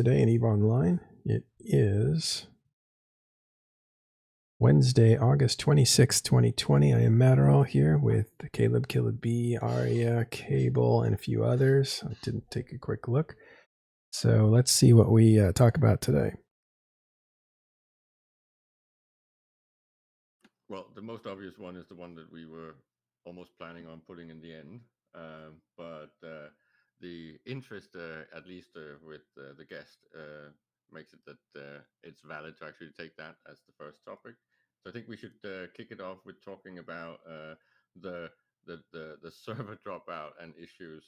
today in EVE Online. It is Wednesday, August 26th, 2020. I am Matterall here with Caleb, Killa B, Arya, Cable, and a few others. I didn't take a quick look. So let's see what we talk about today. Well, the most obvious one is the one that we were almost planning on putting in the end. But the interest, at least with the guest, makes it that it's valid to actually take that as the first topic. So I think we should kick it off with talking about the server dropout and issues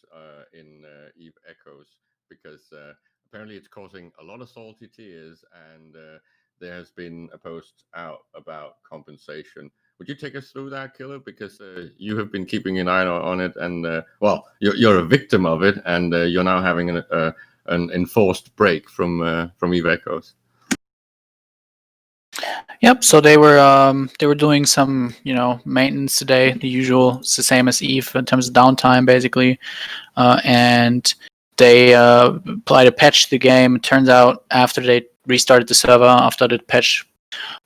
in Eve Echoes, because apparently it's causing a lot of salty tears, and there has been a post out about compensation. Would you take us through that, Killer? Because you have been keeping an eye on it, and well, you're a victim of it, and you're now having an enforced break from Eve Echoes. Yep. So they were doing some maintenance today. The usual, it's the same as Eve in terms of downtime, basically, and they applied a patch to the game. It turns out after they restarted the server after the patch,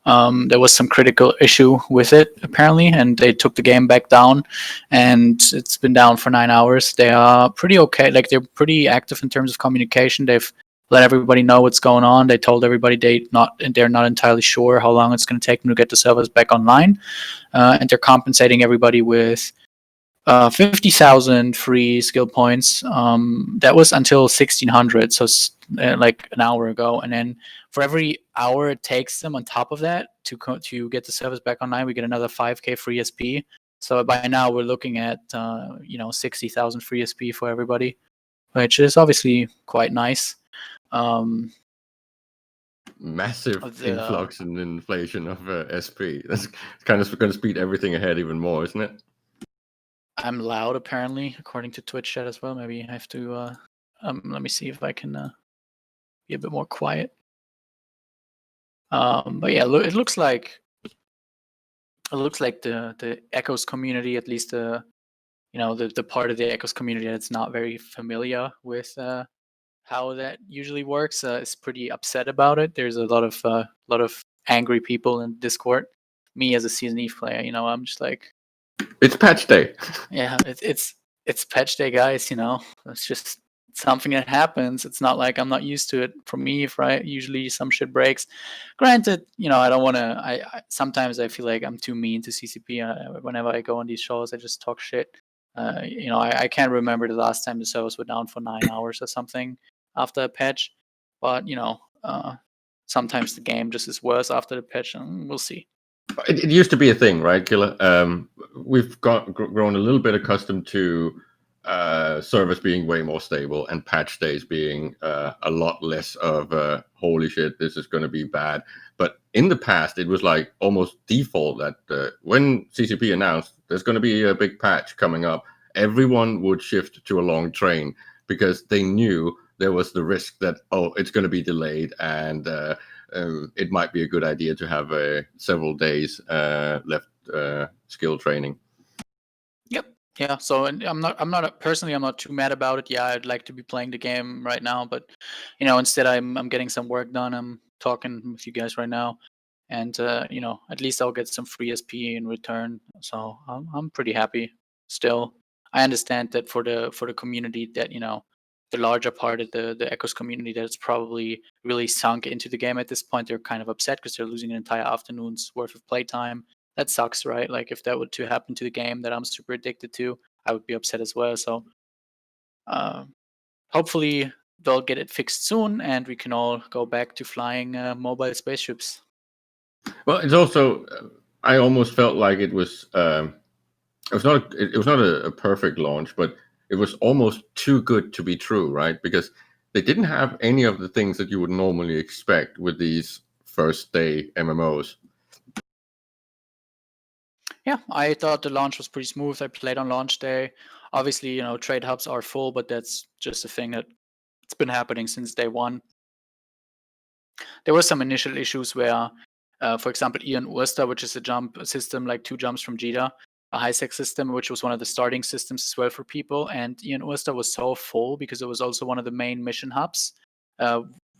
there was some critical issue with it apparently, and they took the game back down, and it's been down for 9 hours. They are pretty okay. Like, they're pretty active in terms of communication. They've let everybody know what's going on. They told everybody they're not entirely sure how long it's going to take them to get the servers back online, and they're compensating everybody with 50,000 free skill points. That was until 1600, so like an hour ago. And then for every hour it takes them on top of that to get the servers back online, we get another 5k free SP. So by now we're looking at 60,000 free SP for everybody, which is obviously quite nice. Massive influx and inflation of SP. That's kind of going to speed everything ahead even more, isn't it? I'm loud, apparently, according to Twitch chat as well. Maybe I have to let me see if I can be a bit more quiet. But yeah, it looks like the Echoes community, at least the part of the Echoes community that's not very familiar with how that usually works, is pretty upset about it. There's a lot of angry people in Discord. Me as a Season Eve player, I'm just like, it's patch day. Yeah, it's patch day, guys. It's just something that happens. It's not like I'm not used to it. For me, if usually some shit breaks. Granted, I don't want to. Sometimes I feel like I'm too mean to CCP. Whenever I go on these shows, I just talk shit. I can't remember the last time the servers were down for 9 hours or something after a patch. But sometimes the game just is worse after the patch, and we'll see. It used to be a thing, right, Killer? We've grown a little bit accustomed to servers being way more stable and patch days being a lot less of holy shit, this is going to be bad. But in the past, it was like almost default that when CCP announced there's going to be a big patch coming up, everyone would shift to a long train because they knew there was the risk that, it's going to be delayed, and it might be a good idea to have several days left skill training. Yep. Yeah. So I'm not too mad about it. Yeah, I'd like to be playing the game right now, but instead I'm getting some work done. I'm talking with you guys right now, and at least I'll get some free SP in return. So I'm pretty happy still. I understand that for the community that the larger part of the Echoes community that's probably really sunk into the game at this point, they're kind of upset because they're losing an entire afternoon's worth of playtime. That sucks, right? Like, if that were to happen to the game that I'm super addicted to, I would be upset as well. So hopefully they'll get it fixed soon, and we can all go back to flying mobile spaceships. Well, it's also I almost felt like it was not a perfect launch, but it was almost too good to be true, right? Because they didn't have any of the things that you would normally expect with these first day MMOs. Yeah, I thought the launch was pretty smooth. I played on launch day. Obviously, trade hubs are full, but that's just a thing that's been happening since day one. There were some initial issues where, for example, Ian Ursta, which is a jump system, like 2 jumps from Jita, a high-sec system, which was one of the starting systems as well for people. And Ian Ursta was so full because it was also one of the main mission hubs,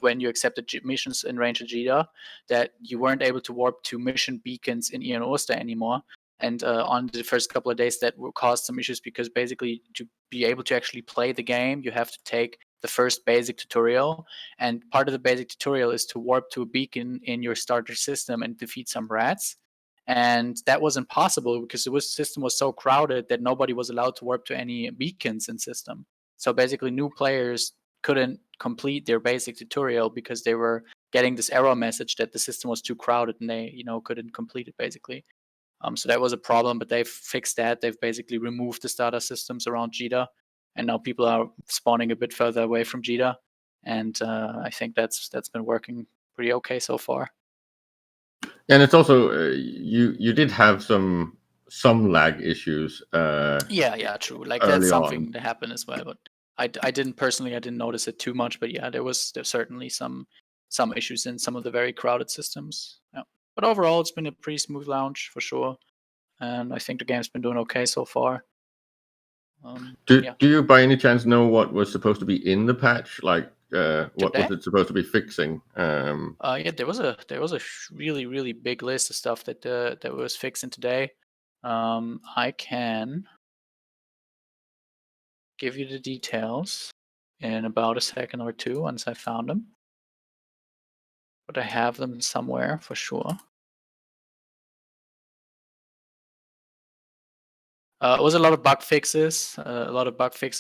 when you accepted missions in Range of Jeddah, that you weren't able to warp to mission beacons in Ian Oster anymore. And on the first couple of days, that caused some issues because basically to be able to actually play the game, you have to take the first basic tutorial. And part of the basic tutorial is to warp to a beacon in your starter system and defeat some rats. And that wasn't possible because the system was so crowded that nobody was allowed to warp to any beacons in system. So basically, new players couldn't complete their basic tutorial because they were getting this error message that the system was too crowded and they, couldn't complete it basically. So that was a problem, but they've fixed that. They've basically removed the starter systems around Jeddah, and now people are spawning a bit further away from Jeddah. And I think that's been working pretty okay so far. And it's also you did have some lag issues. Yeah, true. Like that's early something on. that happened as well, but I didn't notice it too much. But yeah, there's certainly some issues in some of the very crowded systems. Yeah. But overall, it's been a pretty smooth launch for sure, and I think the game's been doing okay so far. Do Yeah. you by any chance know what was supposed to be in the patch? Like, what was Today? it supposed to be fixing? Yeah, there was a really really big list of stuff that was fixing today. I can give you the details in about a second or two once I found them. But I have them somewhere for sure. It was a lot of bug fixes,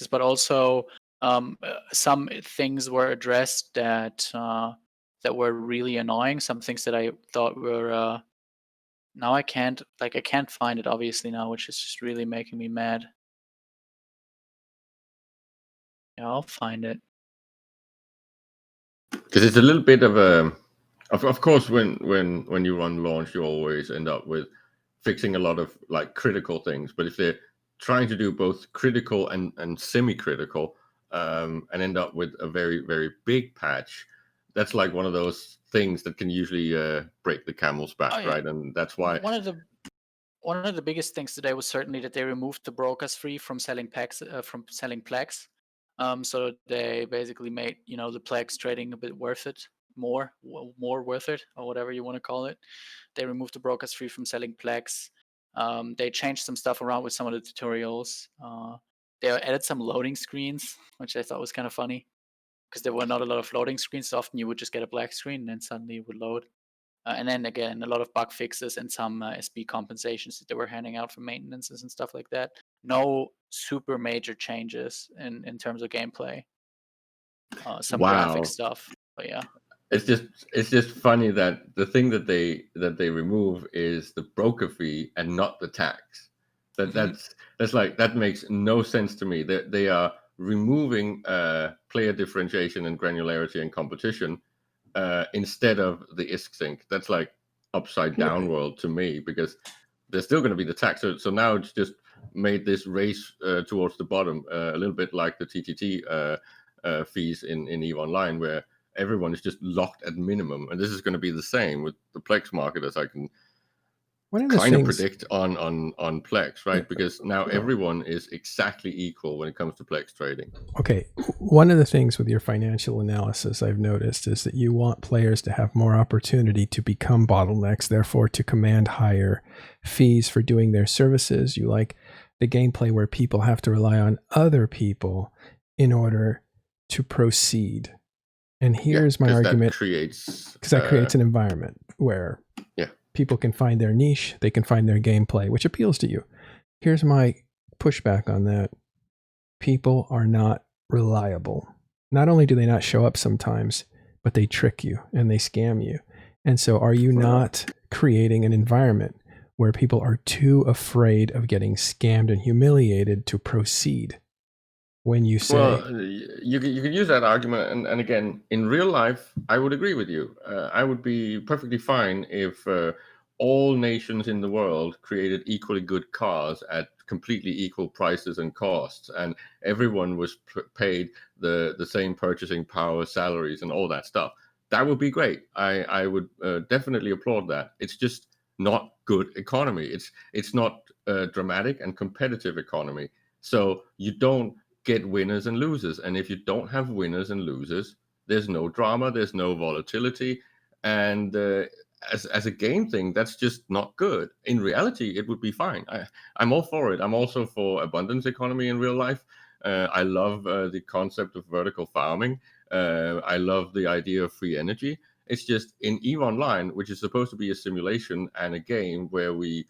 but also some things were addressed that were really annoying. Some things that I thought were now I can't find it obviously now, which is just really making me mad. Yeah, I'll find it. Because it's a little bit of a, of course, when you run launch, you always end up with fixing a lot of like critical things. But if they're trying to do both critical and semi-critical, and end up with a very very big patch, that's like one of those things that can usually break the camel's back, Oh yeah, right? And that's why. One of the biggest things today was certainly that they removed the brokers free from selling packs, from selling plaques. So they basically made the plaques trading a bit worth it, more worth it, or whatever you want to call it. They removed the brokers free from selling plaques. They changed some stuff around with some of the tutorials. They added some loading screens, which I thought was kind of funny because there were not a lot of loading screens. So often you would just get a black screen and then suddenly it would load. And then again, a lot of bug fixes and some SB compensations that they were handing out for maintenances and stuff like that. No super major changes in terms of gameplay. Some graphic Wow. stuff, but yeah. It's just funny that the thing that they remove is the broker fee and not the tax. That's like, that makes no sense to me. They are removing player differentiation and granularity and competition instead of the ISK sync. That's like upside down world to me, because there's still going to be the tax. So now it's just made this race towards the bottom, a little bit like the TTT fees in EVE Online, where everyone is just locked at minimum. And this is going to be the same with the Plex market, as I can kind of predict on Plex, right? Because now everyone is exactly equal when it comes to Plex trading. Okay, one of the things with your financial analysis I've noticed is that you want players to have more opportunity to become bottlenecks, therefore to command higher fees for doing their services. You like the gameplay where people have to rely on other people in order to proceed. And here's my argument, because that creates an environment where people can find their niche, they can find their gameplay, which appeals to you. Here's my pushback on that. People are not reliable. Not only do they not show up sometimes, but they trick you and they scam you. And so are you not creating an environment where people are too afraid of getting scammed and humiliated to proceed? When you say, well, you can use that argument, and again, in real life, I would agree with you. I would be perfectly fine if all nations in the world created equally good cars at completely equal prices and costs, and everyone was paid the same purchasing power, salaries, and all that stuff. That would be great. I would definitely applaud that. It's just not good economy. It's not a dramatic and competitive economy. So you don't get winners and losers, and if you don't have winners and losers, There's no drama, there's no volatility, and as a game thing, that's just not good. In reality, it would be fine. I'm all for it. I'm also for abundance economy in real life. I love the concept of vertical farming. I love the idea of free energy. It's just in EVE Online, which is supposed to be a simulation and a game where we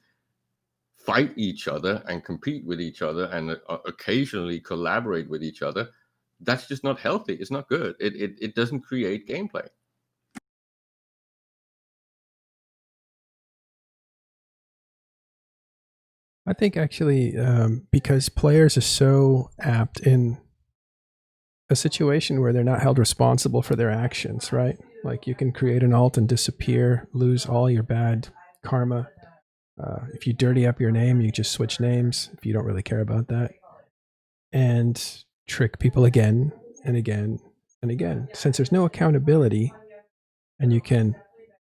fight each other and compete with each other and occasionally collaborate with each other. That's just not healthy. It's not good. It doesn't create gameplay. I think actually, because players are so apt in a situation where they're not held responsible for their actions, right? Like you can create an alt and disappear, lose all your bad karma. If you dirty up your name, you just switch names if you don't really care about that. And trick people again and again and again. Since there's no accountability and you can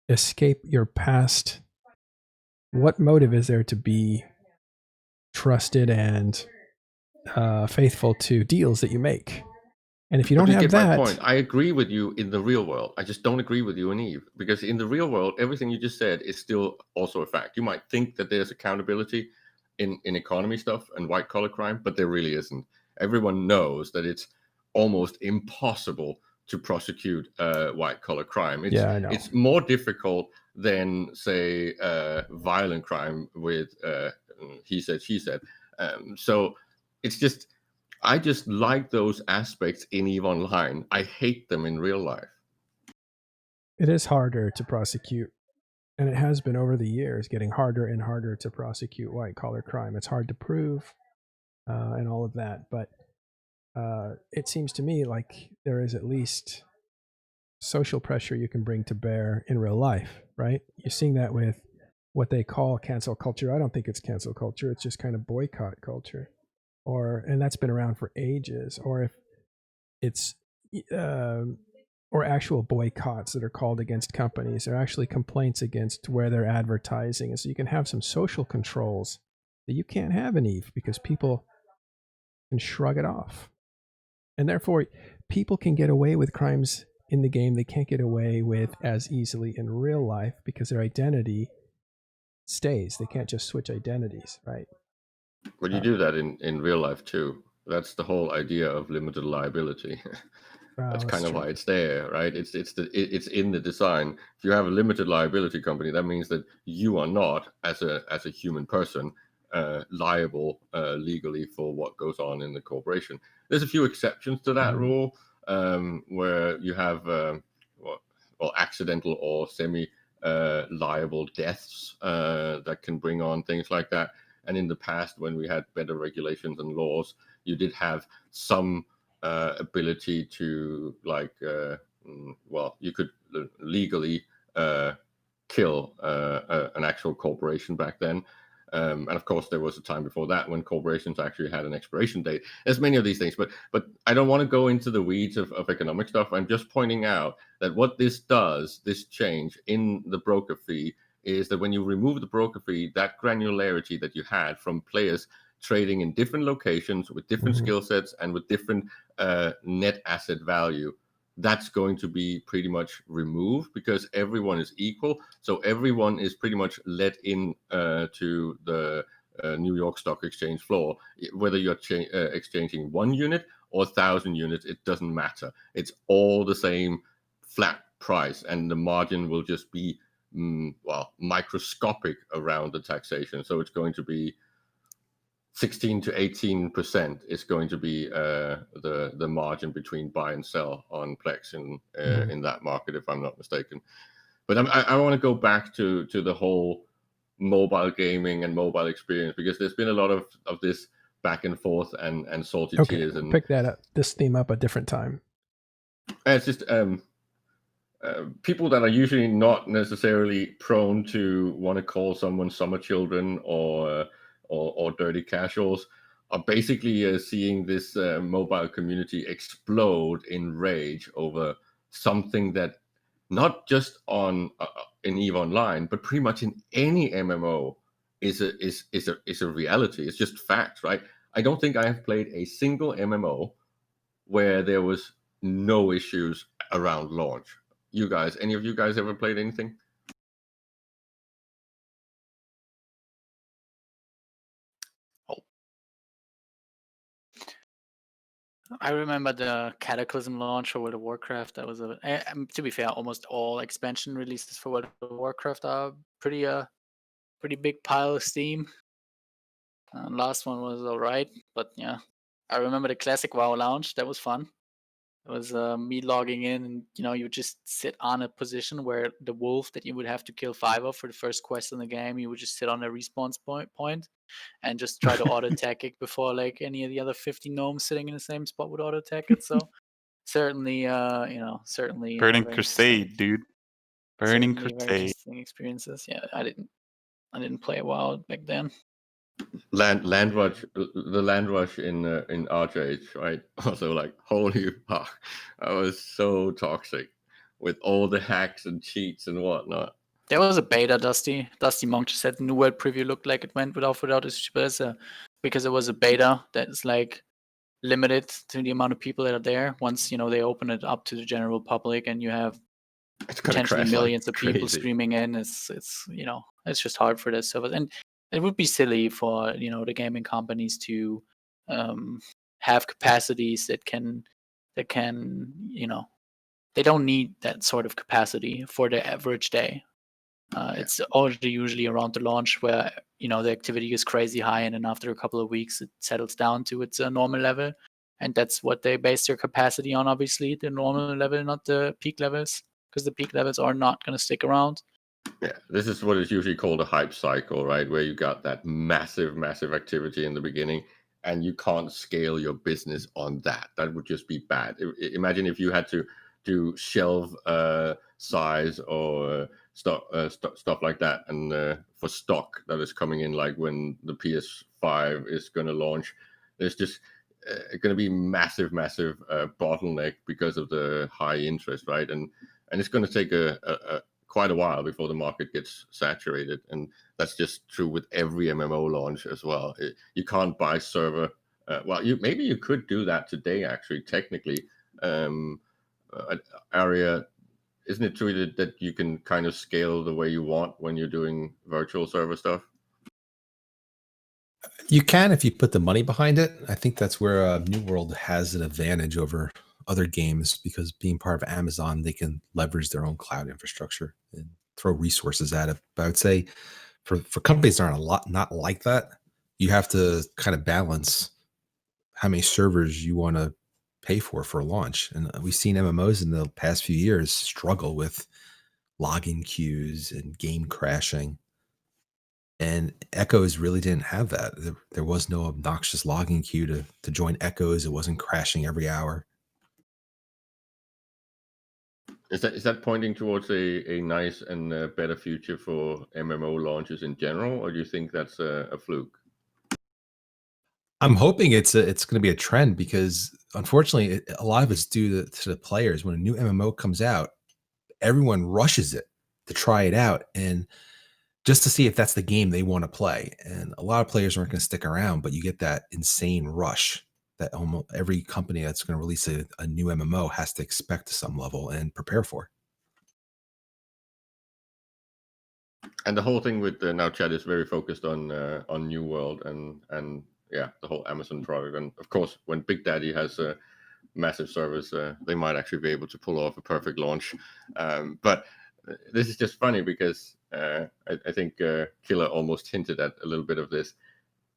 escape your past, what motive is there to be trusted and faithful to deals that you make? And if you don't You have get my that, point. I agree with you in the real world. I just don't agree with you in EVE, because in the real world, everything you just said is still also a fact. You might think that there's accountability in economy stuff and white collar crime, but there really isn't. Everyone knows that it's almost impossible to prosecute white collar crime. yeah, I know. It's more difficult than, say, violent crime with he said, she said. So it's just, I just like those aspects in EVE Online. I hate them in real life. It is harder to prosecute, and it has been over the years getting harder and harder to prosecute white collar crime. It's hard to prove and all of that, but it seems to me like there is at least social pressure you can bring to bear in real life, right? You're seeing that with what they call cancel culture. I don't think it's cancel culture. It's just kind of boycott culture, and that's been around for ages. Or if it's or actual boycotts that are called against companies. They're actually complaints against where they're advertising. And so you can have some social controls that you can't have in EVE because people can shrug it off. And therefore, people can get away with crimes in the game they can't get away with as easily in real life because their identity stays. They can't just switch identities, right? But you do that in real life too. That's the whole idea of limited liability. That's kind of true. why it's there, right? It's in the design. If you have a limited liability company, that means that you are not, as a human person, liable legally for what goes on in the corporation. There's a few exceptions to that rule, where you have accidental or semi liable deaths that can bring on things like that. And in the past, when we had better regulations and laws, you did have some ability to, like, you could legally kill an actual corporation back then. And of course, there was a time before that when corporations actually had an expiration date. There's many of these things, but I don't want to go into the weeds of economic stuff. I'm just pointing out that what this does, this change in the broker fee, is that when you remove the broker fee, that granularity that you had from players trading in different locations with different skill sets and with different net asset value, that's going to be pretty much removed because everyone is equal. So everyone is pretty much let in to the New York Stock Exchange floor. Whether you're exchanging 1 unit or 1,000 units, it doesn't matter. It's all the same flat price, and the margin will just be microscopic around the taxation. So it's going to be 16 to 18% is going to be the margin between buy and sell on Plex in that market, if I'm not mistaken. But I want to go back to the whole mobile gaming and mobile experience, because there's been a lot of this back and forth and salty tears. And pick this theme up a different time. It's just people that are usually not necessarily prone to want to call someone summer children or dirty casuals are basically seeing this mobile community explode in rage over something that not just on in EVE Online, but pretty much in any MMO is a reality. It's just fact, right? I don't think I have played a single MMO where there was no issues around launch. You guys, any of you guys ever played anything? I remember the Cataclysm launch for World of Warcraft. That was to be fair, almost all expansion releases for World of Warcraft are pretty big pile of steam. Last one was alright, but yeah, I remember the classic WoW launch. That was fun. It was me logging in, and you would just sit on a position where the wolf that you would have to kill 5 of for the first quest in the game, you would just sit on a respawn point and just try to auto attack it before like any of the other 50 gnomes sitting in the same spot would auto attack it. So certainly, certainly Burning very Crusade, dude. Burning certainly very Crusade. interesting experiences. Yeah, I didn't play WoW back then. Land rush, the land rush in Archage, right? Also, like, holy fuck, that was so toxic with all the hacks and cheats and whatnot. There was a beta, Dusty Monk just said the New World preview looked like it went without issue, but because it was a beta that's like limited to the amount of people that are there. Once they open it up to the general public and you have It's gonna potentially crash millions like of people crazy. streaming in, it's it's just hard for this server, and it would be silly for the gaming companies to have capacities that can they don't need that sort of capacity for the average day. It's already usually around the launch where the activity is crazy high, and then after a couple of weeks it settles down to its normal level, and that's what they base their capacity on. Obviously, the normal level, not the peak levels, because the peak levels are not going to stick around. Yeah, this is what is usually called a hype cycle, right? Where you got that massive activity in the beginning, and you can't scale your business on that. That would just be bad. Imagine if you had to do shelf size or stuff like that, and for stock that is coming in, like when the PS5 is going to launch, there's just going to be massive bottleneck because of the high interest, right? And it's going to take a quite a while before the market gets saturated, and that's just true with every MMO launch as well. You can't buy server. Well, maybe you could do that today, actually, technically. Area, isn't it true that you can kind of scale the way you want when you're doing virtual server stuff? You can if you put the money behind it. I think that's where New World has an advantage over other games, because being part of Amazon, they can leverage their own cloud infrastructure and throw resources at it. But I would say for companies that aren't not like that, you have to kind of balance how many servers you want to pay for a launch. And we've seen MMOs in the past few years struggle with login queues and game crashing. And Echoes really didn't have that. There was no obnoxious login queue to join Echoes. It wasn't crashing every hour. Is that pointing towards a nice and better future for MMO launches in general, or do you think that's a fluke? I'm hoping it's going to be a trend, because unfortunately, a lot of it's due to the players. When a new MMO comes out, everyone rushes it to try it out, and just to see if that's the game they want to play. And a lot of players aren't going to stick around, but you get that insane rush that almost every company that's going to release a new MMO has to expect to some level and prepare for. And the whole thing with now chat is very focused on New World and yeah, the whole Amazon product. And of course, when Big Daddy has a massive service, they might actually be able to pull off a perfect launch. But this is just funny because I think Killer almost hinted at a little bit of this.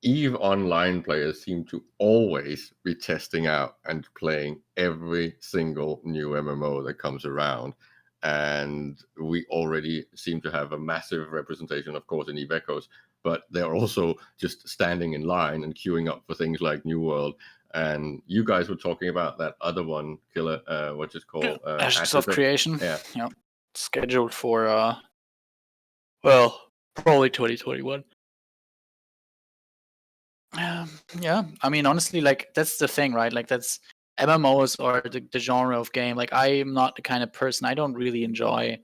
EVE Online players seem to always be testing out and playing every single new MMO that comes around. And we already seem to have a massive representation, of course, in EVE Echoes, but they're also just standing in line and queuing up for things like New World. And you guys were talking about that other one, Killer, what's it called? Ashes of Creation. Yeah. Scheduled for, well, probably 2021. Yeah, I mean, honestly, like, that's the thing, right? Like, that's MMOs are the genre of game. Like, I'm not the kind of person, I don't really enjoy,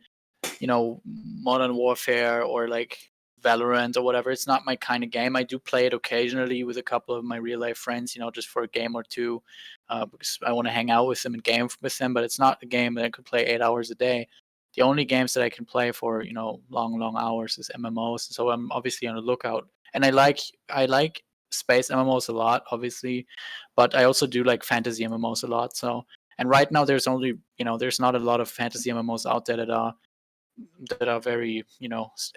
Modern Warfare or like Valorant or whatever. It's not my kind of game. I do play it occasionally with a couple of my real life friends, just for a game or two, because I want to hang out with them and game with them. But it's not a game that I could play 8 hours a day. The only games that I can play for long hours is MMOs. So I'm obviously on the lookout, and I like space MMOs a lot, obviously, but I also do like fantasy MMOs a lot. So, and right now there's only there's not a lot of fantasy MMOs out there that are very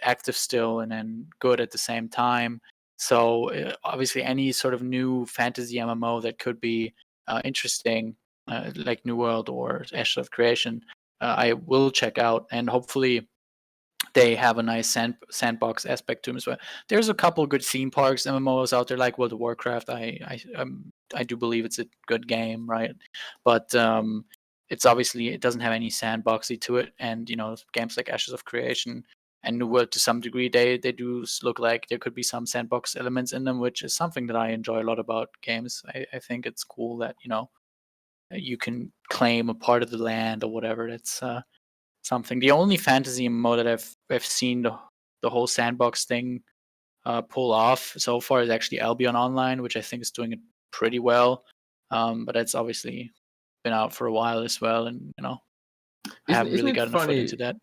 active still and then good at the same time. So obviously any sort of new fantasy MMO that could be interesting, like New World or Ashes of Creation, I will check out, and hopefully they have a nice sandbox aspect to them as well. There's a couple good theme parks MMOs out there, like World of Warcraft. I do believe it's a good game, right? But it's obviously, it doesn't have any sandboxy to it, and games like Ashes of Creation and New World, to some degree, they do look like there could be some sandbox elements in them, which is something that I enjoy a lot about games. I think it's cool that you can claim a part of the land or whatever. That's something. The only fantasy MMO that I've seen the whole sandbox thing pull off so far is actually Albion Online, which I think is doing it pretty well. But it's obviously been out for a while as well, and I haven't really gotten a foot into that.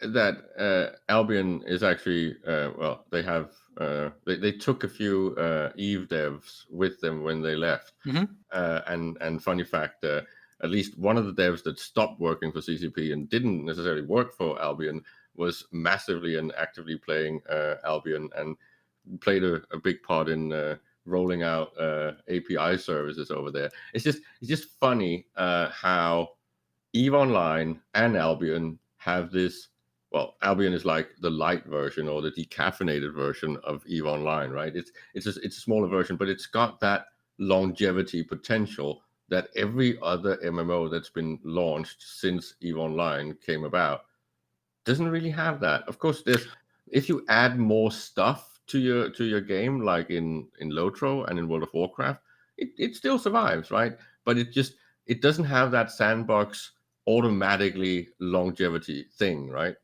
That Albion is actually they have they took a few Eve devs with them when they left, and funny fact, at least one of the devs that stopped working for CCP and didn't necessarily work for Albion was massively and actively playing Albion, and played a big part in rolling out API services over there. It's just funny how EVE Online and Albion have this. Well, Albion is like the light version or the decaffeinated version of EVE Online, right? It's a smaller version, but it's got that longevity potential that every other MMO that's been launched since EVE Online came about doesn't really have that. Of course, if you add more stuff to your game, like in Lotro and in World of Warcraft, it still survives, right? But it doesn't have that sandbox automatically longevity thing, right?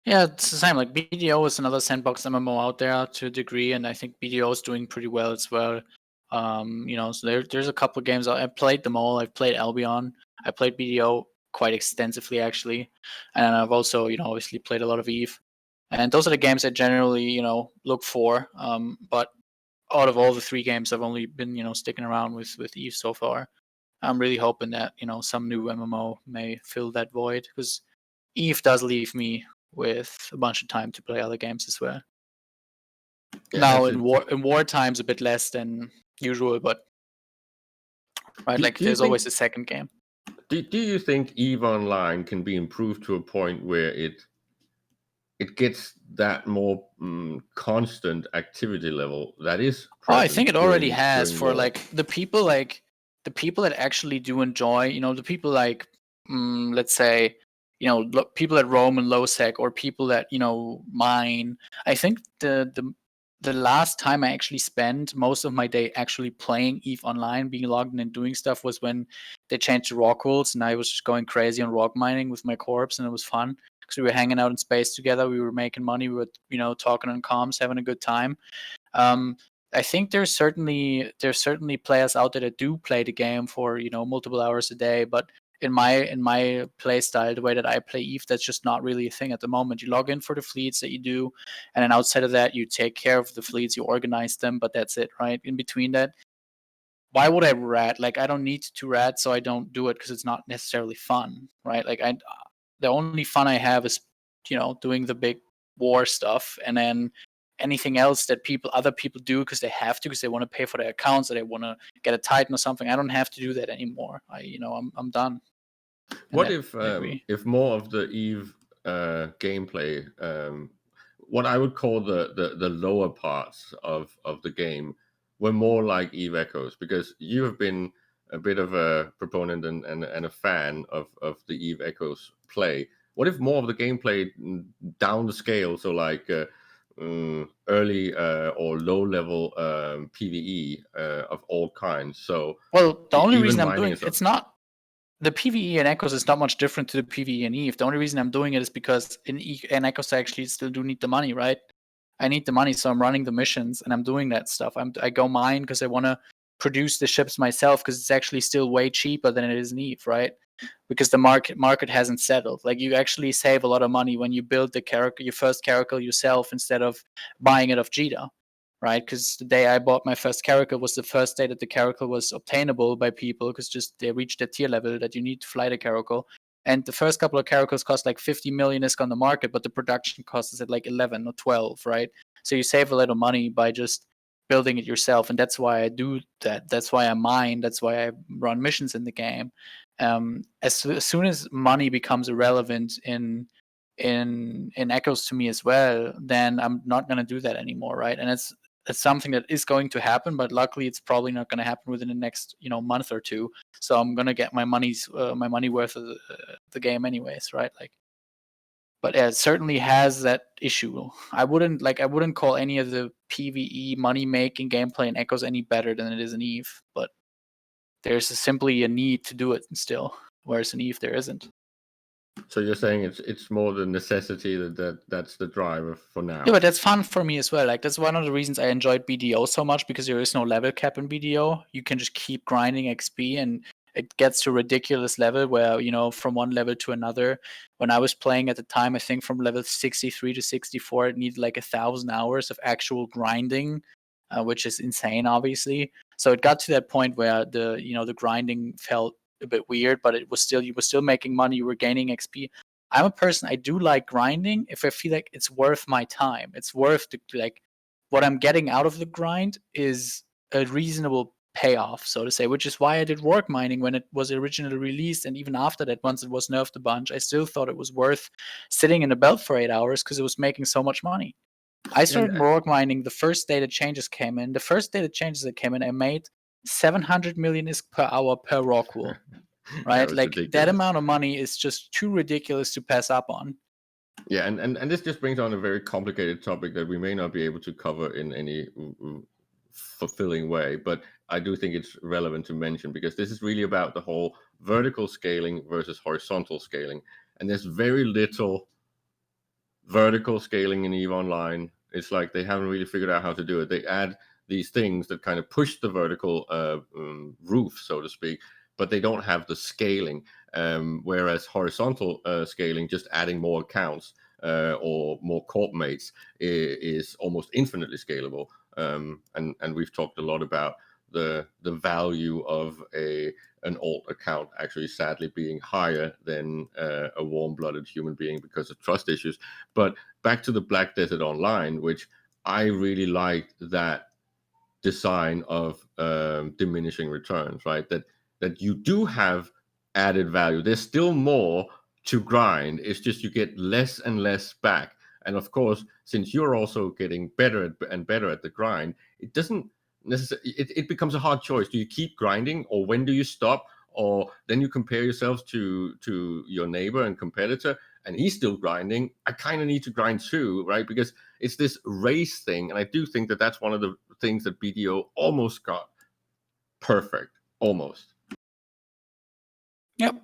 Yeah, it's the same. Like BDO is another sandbox MMO out there to a degree, and I think BDO is doing pretty well as well. So there's a couple of games. I've played them all. I've played Albion. I played BDO quite extensively, actually, and I've also obviously played a lot of EVE. And those are the games I generally look for. But out of all the three games, I've only been sticking around with EVE so far. I'm really hoping that some new MMO may fill that void, because EVE does leave me with a bunch of time to play other games as well. Yeah, now in war times a bit less than usual, but right, there's always a second game. Do you think EVE Online can be improved to a point where it gets that more constant activity level that is present? I think it already has for war. The people that actually do enjoy, the people let's say people that roam in low sec, or people that mine. I think the last time I actually spent most of my day actually playing EVE Online, being logged in and doing stuff, was when they changed the rock rules, and I was just going crazy on rock mining with my corpse, and it was fun because we were hanging out in space together, we were making money, we were talking on comms, having a good time. I think there's certainly players out there that do play the game for multiple hours a day, but in my play style, the way that I play EVE, that's just not really a thing at the moment. You log in for the fleets that you do, and then outside of that, you take care of the fleets, you organize them, but that's it, right? In between that, why would I rat? I don't need to rat, so I don't do it because it's not necessarily fun, right? The only fun I have is doing the big war stuff, and then anything else that other people do because they have to, because they want to pay for their accounts, or they want to get a Titan or something. I don't have to do that anymore. I'm done. What if more of the EVE gameplay, what I would call the lower parts of the game, were more like EVE Echoes? Because you have been a bit of a proponent and a fan of the EVE Echoes play. What if more of the gameplay down the scale, so early or low level PvE of all kinds? So the only reason I'm doing it's not the PvE in Echoes is not much different to the PvE in EVE. The only reason I'm doing it is because in Echoes I actually still do need the money, right? I need the money, so I'm running the missions and I'm doing that stuff. I go mine because I want to produce the ships myself because it's actually still way cheaper than it is in Eve, right? Because the market hasn't settled. Like you actually save a lot of money when you build your first character yourself instead of buying it off Jita, right? Because the day I bought my first character was the first day that the character was obtainable by people because just they reached a tier level that you need to fly the character. And the first couple of characters cost like 50 million ISK on the market, but the production cost is at like 11 or 12, right? So you save a little money by just building it yourself, and that's why I do that. That's why I mine. That's why I run missions in the game. As soon as money becomes irrelevant in Echoes to me as well, then I'm not going to do that anymore, right? And it's something that is going to happen, but luckily it's probably not going to happen within the next month or two. So I'm going to get my money worth of the game anyways, right? Like, but it certainly has that issue. I wouldn't call any of the PvE money making gameplay in Echoes any better than it is in Eve, but there's simply a need to do it still, whereas in Eve there isn't. So you're saying it's more the necessity that's the driver for now. Yeah, but that's fun for me as well. Like that's one of the reasons I enjoyed BDO so much, because there is no level cap in BDO. You can just keep grinding XP, and it gets to a ridiculous level where, from one level to another. When I was playing at the time, I think from level 63 to 64, it needed like 1,000 hours of actual grinding, which is insane, obviously. So it got to that point where the grinding felt a bit weird, but you were still making money, you were gaining XP. I'm a person, I do like grinding if I feel like it's worth my time. It's worth what I'm getting out of the grind is a reasonable payoff, so to say, which is why I did work mining when it was originally released. And even after that, once it was nerfed a bunch, I still thought it was worth sitting in the belt for 8 hours because it was making so much money. I started work mining the first day the changes came in. The first day the changes that came in, I made 700 million ISK per hour per rock wool. Right? Yeah, like ridiculous. That amount of money is just too ridiculous to pass up on. Yeah, and this just brings on a very complicated topic that we may not be able to cover in any fulfilling way, but I do think it's relevant to mention, because this is really about the whole vertical scaling versus horizontal scaling. And there's very little vertical scaling in EVE Online. It's like they haven't really figured out how to do it. They add these things that kind of push the vertical roof, so to speak, but they don't have the scaling. Whereas horizontal scaling, just adding more accounts or more corp mates, is almost infinitely scalable. And we've talked a lot about the value of an alt account actually sadly being higher than a warm-blooded human being because of trust issues. But back to the Black Desert Online, which I really liked that design of diminishing returns, right? That you do have added value. There's still more to grind. It's just you get less and less back. And of course, since you're also getting better and better at the grind, it doesn't necessarily, it becomes a hard choice. Do you keep grinding, or when do you stop? Or then you compare yourselves to your neighbor and competitor, and he's still grinding. I kind of need to grind too, right? Because it's this race thing. And I do think that that's one of the things that BDO almost got perfect. Almost. Yep.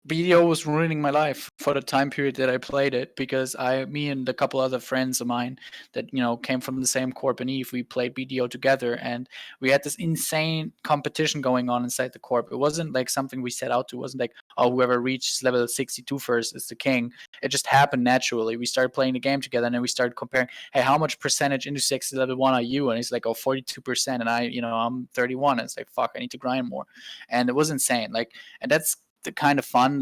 BDO was ruining my life for the time period that I played it, because me and a couple other friends of mine that, came from the same corp in Eve, we played BDO together, and we had this insane competition going on inside the corp. It wasn't like something we set out to. It wasn't like, oh, whoever reaches level 62 first is the king. It just happened naturally. We started playing the game together, and then we started comparing, hey, how much percentage into 60 level 1 are you? And he's like, oh, 42%. And I'm 31. And it's like, fuck, I need to grind more. And it was insane. And that's the kind of fun,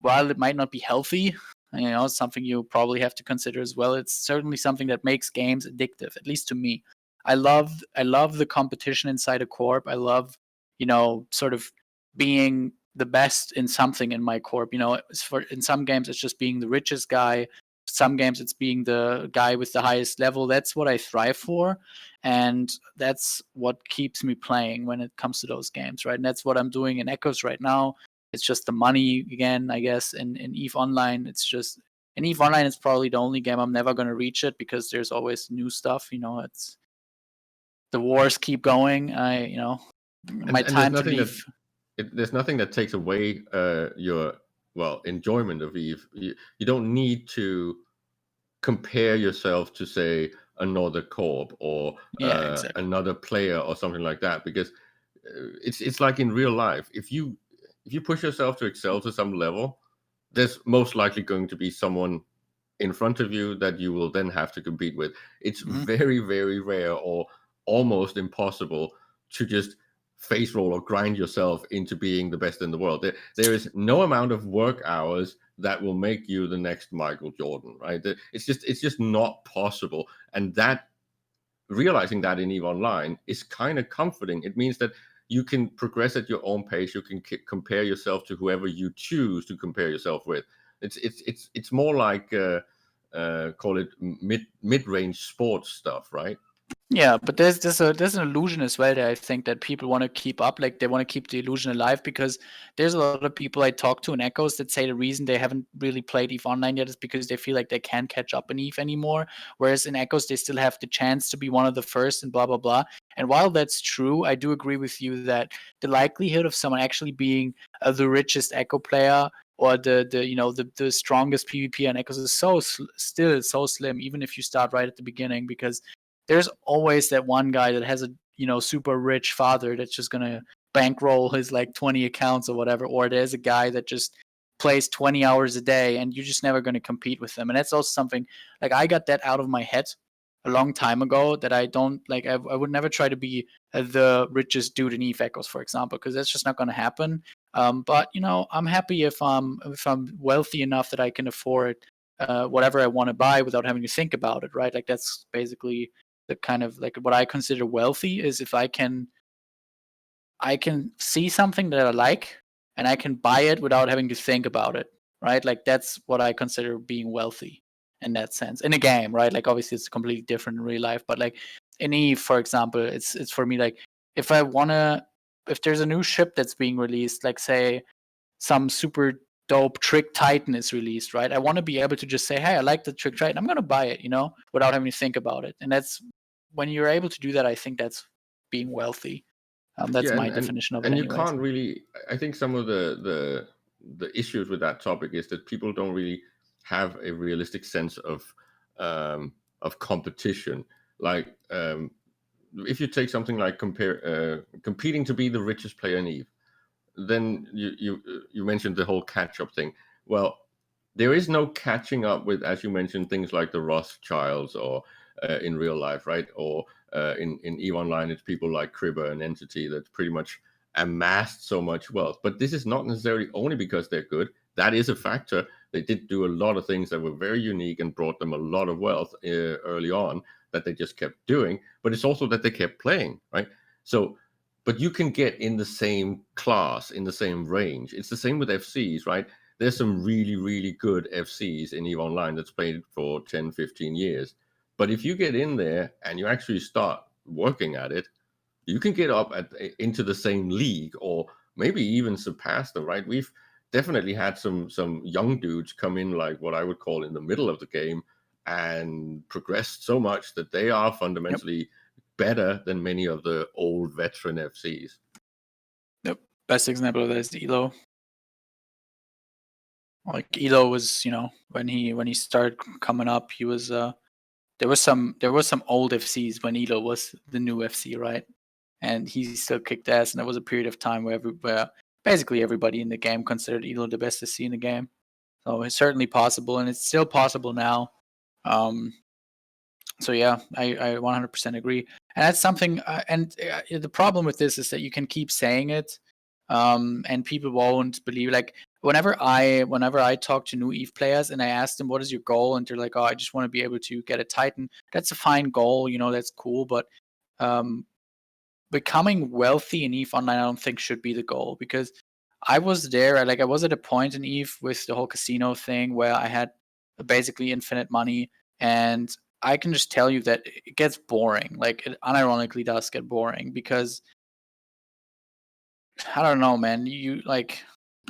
while it might not be healthy, it's something you probably have to consider as well. It's certainly something that makes games addictive, at least to me. I love the competition inside a corp. I love, sort of being the best in something in my corp. In some games it's just being the richest guy. Some games it's being the guy with the highest level. That's what I thrive for, and that's what keeps me playing when it comes to those games, right? And that's what I'm doing in Echoes right now. It's just the money again, I guess. In EVE Online, in EVE Online, it's probably the only game I'm never going to reach it, because there's always new stuff. It's the wars keep going. My time to leave. There's nothing that takes away your enjoyment of EVE. You don't need to compare yourself to, say, another corp or Yeah, exactly. another player or something like that, because it's like in real life. If you push yourself to excel to some level, there's most likely going to be someone in front of you that you will then have to compete with. It's very, very rare or almost impossible to just face roll or grind yourself into being the best in the world. There is no amount of work hours that will make you the next Michael Jordan, right? It's just not possible. And that, realizing that in EVE Online is kind of comforting. It means that you can progress at your own pace. You can compare yourself to whoever you choose to compare yourself with. It's more like call it mid-range sports stuff, right? Yeah, but there's an illusion as well that I think that people want to keep up. Like they want to keep the illusion alive, because there's a lot of people I talk to in Echoes that say the reason they haven't really played EVE Online yet is because they feel like they can't catch up in EVE anymore. Whereas in Echoes they still have the chance to be one of the first and blah blah blah. And while that's true, I do agree with you that the likelihood of someone actually being the richest Echo player or the strongest PvP on Echoes is still so slim, even if you start right at the beginning, because there's always that one guy that has a super rich father that's just gonna bankroll his like 20 accounts or whatever, or there's a guy that just plays 20 hours a day and you're just never going to compete with them. And that's also something like I got that out of my head a long time ago, that I don't like. I would never try to be the richest dude in EVE Echoes, for example, because that's just not going to happen. But I'm happy if I'm wealthy enough that I can afford whatever I want to buy without having to think about it, right? Like that's basically the kind of like what I consider wealthy, is if I can see something that I like and I can buy it without having to think about it, right? Like that's what I consider being wealthy in that sense. In a game, right? Like obviously it's completely different in real life, but like in EVE, for example, it's for me like if there's a new ship that's being released, like say some super dope Trick Titan is released, right? I want to be able to just say, hey, I like the Trick Titan, I'm gonna buy it, without having to think about it. And that's when you're able to do that, I think that's being wealthy. That's Yeah, my definition of it, and you anyways. can't really. I think some of the issues with that topic is that people don't really have a realistic sense of competition. Like if you take something like competing to be the richest player in EVE, then you mentioned the whole catch up thing. Well, there is no catching up with, as you mentioned, things like the Rothschilds or in real life, right? Or in EVE Online, it's people like Cribber and Entity that's pretty much amassed so much wealth. But this is not necessarily only because they're good. That is a factor. They did do a lot of things that were very unique and brought them a lot of wealth early on that they just kept doing. But it's also that they kept playing, right? So, but you can get in the same class, in the same range. It's the same with FCs, right? There's some really, really good FCs in EVE Online that's played for 10, 15 years. But if you get in there and you actually start working at it, you can get up into the same league or maybe even surpass them, right? We've definitely had some young dudes come in, like what I would call in the middle of the game, and progressed so much that they are fundamentally better than many of the old veteran FCs. Yep. Best example of that is Elo. Like Elo was, when he started coming up, he was there was some old FCs when Elo was the new FC, right? And he still kicked ass, and there was a period of time where basically everybody in the game considered Elo the best FC in the game. So it's certainly possible, and it's still possible now. So yeah, I 100% agree, and that's something. The problem with this is that you can keep saying it, and people won't believe. Like whenever I talk to new EVE players and I ask them what is your goal, and they're like, oh, I just want to be able to get a Titan. That's a fine goal, that's cool, but becoming wealthy in EVE Online, I don't think should be the goal, because I was there. I was at a point in EVE with the whole casino thing where I had basically infinite money, and I can just tell you that it gets boring. Like it unironically does get boring, because I don't know, man. You like.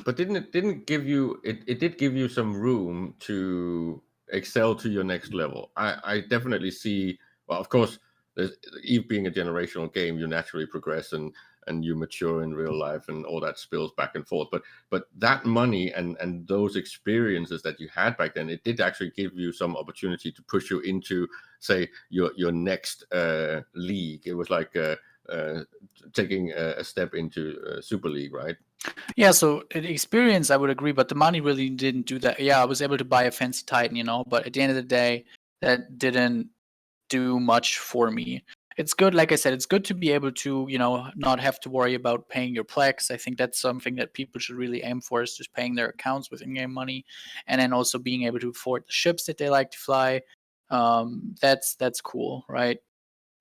But didn't give you it did give you some room to excel to your next level. I definitely see. Well, of course, there's Eve being a generational game, you naturally progress, and and you mature in real life, and all that spills back and forth. But that money and those experiences that you had back then, it did actually give you some opportunity to push you into, say, your next league. It was like taking a step into Super League, right? Yeah, so the experience, I would agree, but the money really didn't do that. Yeah, I was able to buy a fancy Titan, but at the end of the day, that didn't do much for me. It's good, like I said, it's good to be able to, not have to worry about paying your Plex. I think that's something that people should really aim for, is just paying their accounts with in-game money, and then also being able to afford the ships that they like to fly. That's cool, right?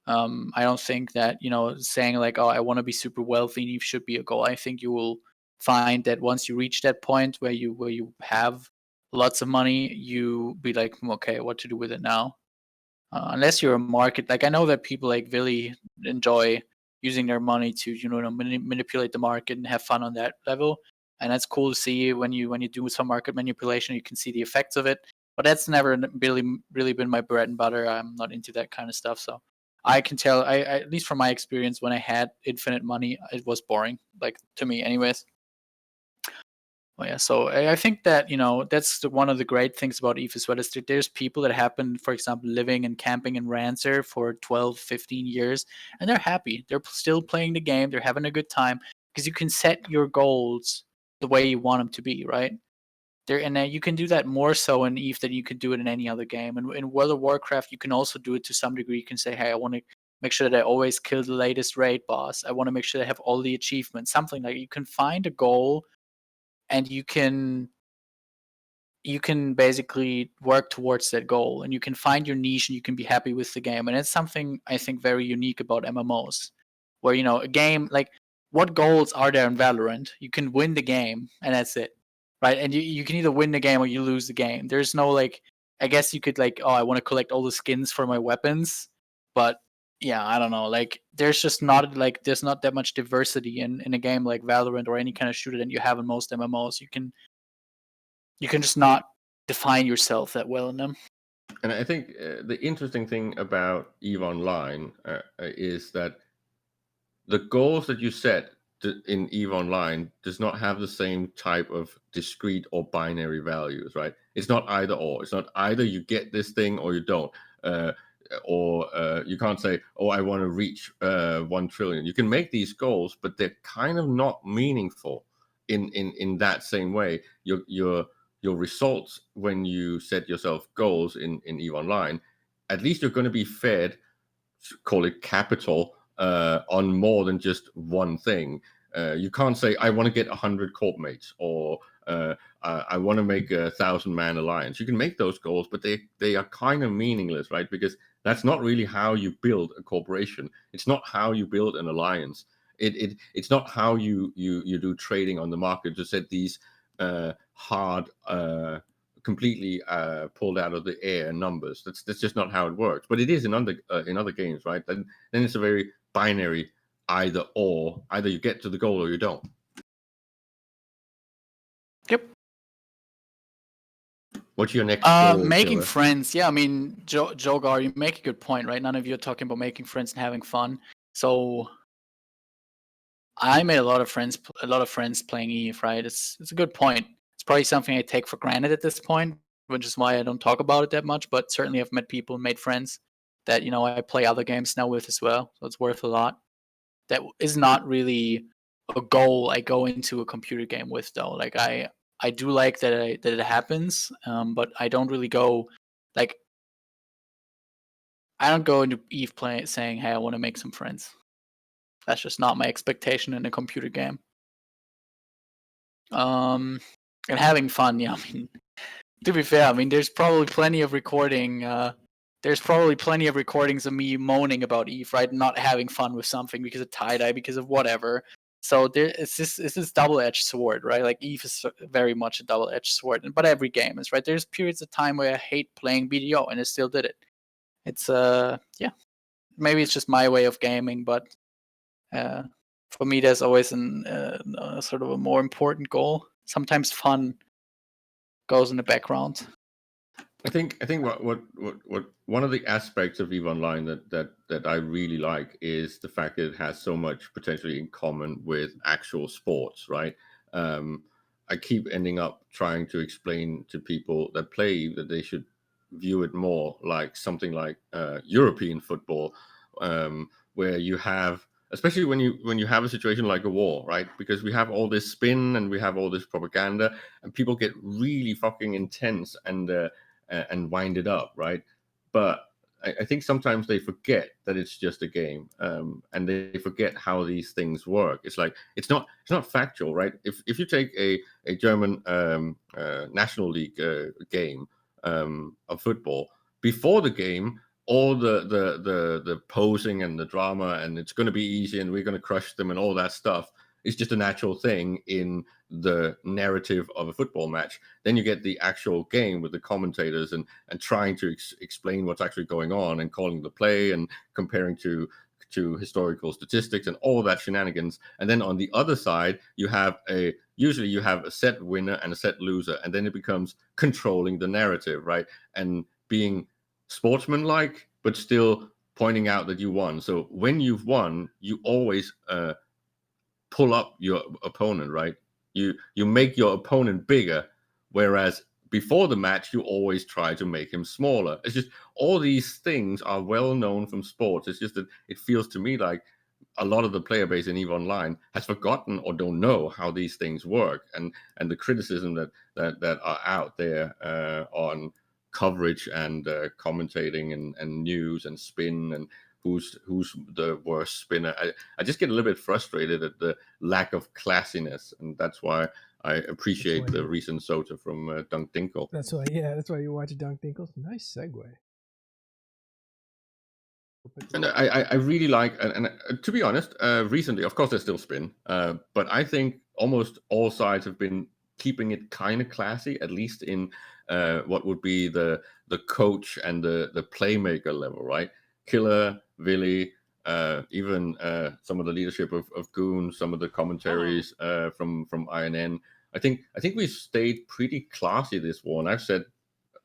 I don't think that, saying like, oh, I want to be super wealthy and you should be a goal. I think you will find that once you reach that point where you have lots of money, you be like, okay, what to do with it now? Unless you're a market, like I know that people like really enjoy using their money to manipulate the market and have fun on that level, and that's cool to see when you do some market manipulation. You can see the effects of it, but that's never really been my bread and butter. I'm not into that kind of stuff, so I can tell. I at least from my experience, when I had infinite money, it was boring, like to me, anyways. Well, yeah, so I think that that's one of the great things about EVE as well, is that there's people that have been, for example, living and camping in Rancer for 12, 15 years, and they're happy. They're still playing the game. They're having a good time because you can set your goals the way you want them to be, right? And you can do that more so in EVE than you could do it in any other game. And in World of Warcraft, you can also do it to some degree. You can say, hey, I want to make sure that I always kill the latest raid boss. I want to make sure that I have all the achievements. Something like you can find a goal, and you can basically work towards that goal, and you can find your niche, and you can be happy with the game. And it's something I think very unique about MMOs, where a game, like, what goals are there in Valorant? You can win the game and that's it, right? And you can either win the game or you lose the game. There's no, like, I guess you could, like, oh, I want to collect all the skins for my weapons, but yeah, I don't know, like, there's just not, like, there's not that much diversity in a game like Valorant or any kind of shooter that you have in most MMOs. You can just not define yourself that well in them. And I think the interesting thing about EVE Online is that the goals that you set in EVE Online does not have the same type of discrete or binary values, right? It's not either or. It's not either you get this thing or you don't. Or you can't say, oh, I want to reach 1 trillion. You can make these goals, but they're kind of not meaningful in that same way. Your results when you set yourself goals in EVE Online, at least you're going to be fed, call it capital, on more than just one thing. You can't say, I want to get 100 corp mates, or I want to make 1,000-man alliance. You can make those goals, but they are kind of meaningless, right? Because that's not really how you build a corporation. It's not how you build an alliance. It's not how you do trading on the market to set these hard, completely pulled out of the air numbers. That's just not how it works. But it is in other games, right? Then it's a very binary either or. Either you get to the goal or you don't. Yep. What's your next goal, making Killer? friends. Yeah, I mean, Jogar, you make a good point, right? None of you are talking about making friends and having fun. So I made a lot of friends playing EVE, right? It's a good point. It's probably something I take for granted at this point, which is why I don't talk about it that much. But certainly, I've met people and made friends that I play other games now with as well. So it's worth a lot. That is not really a goal I go into a computer game with, though. Like, I do like that it happens, but I don't really go, like, I don't go into EVE playing saying, hey, I want to make some friends. That's just not my expectation in a computer game. And having fun, yeah. I mean, to be fair, I mean, there's probably plenty of recordings of me moaning about EVE, right? Not having fun with something because of tie-dye, because of whatever. So it's this double-edged sword, right? Like, EVE is very much a double-edged sword, but every game is, right? There's periods of time where I hate playing BDO, and I still did it. It's yeah, maybe it's just my way of gaming, but for me, there's always sort of a more important goal. Sometimes fun goes in the background. I think what one of the aspects of EVE Online that I really like is the fact that it has so much potentially in common with actual sports, right? I keep ending up trying to explain to people that play EVE that they should view it more like something like European football, where you have, especially when you have a situation like a war, right? Because we have all this spin and we have all this propaganda, and people get really fucking intense and wind it up, right? But I think sometimes they forget that it's just a game, and they forget how these things work. It's like it's not factual, right? If you take a German national league game of football, before the game, all the posing and the drama, and it's going to be easy, and we're going to crush them, and all that stuff is just a natural thing in the narrative of a football match. Then you get the actual game with the commentators and trying to explain what's actually going on and calling the play and comparing to historical statistics and all that shenanigans. And then on the other side, usually you have a set winner and a set loser, and then it becomes controlling the narrative, right? And being sportsmanlike, but still pointing out that you won. So when you've won, you always pull up your opponent, right? You make your opponent bigger, whereas before the match you always try to make him smaller. It's just all these things are well known from sports. It's just that it feels to me like a lot of the player base in EVE Online has forgotten or don't know how these things work, and the criticism that are out there on coverage and commentating and news and spin and who's the worst spinner. I just get a little bit frustrated at the lack of classiness, and that's why I appreciate the recent Sota from Dunk Dinkle. That's why you watch Dunk Dinkle. Nice segue. And I really like, and to be honest, recently, of course, there's still spin, but I think almost all sides have been keeping it kind of classy, at least in what would be the coach and the playmaker level, right? Killer, Willy, even some of the leadership of Goon, some of the commentaries from INN. I think we stayed pretty classy this war, and I've said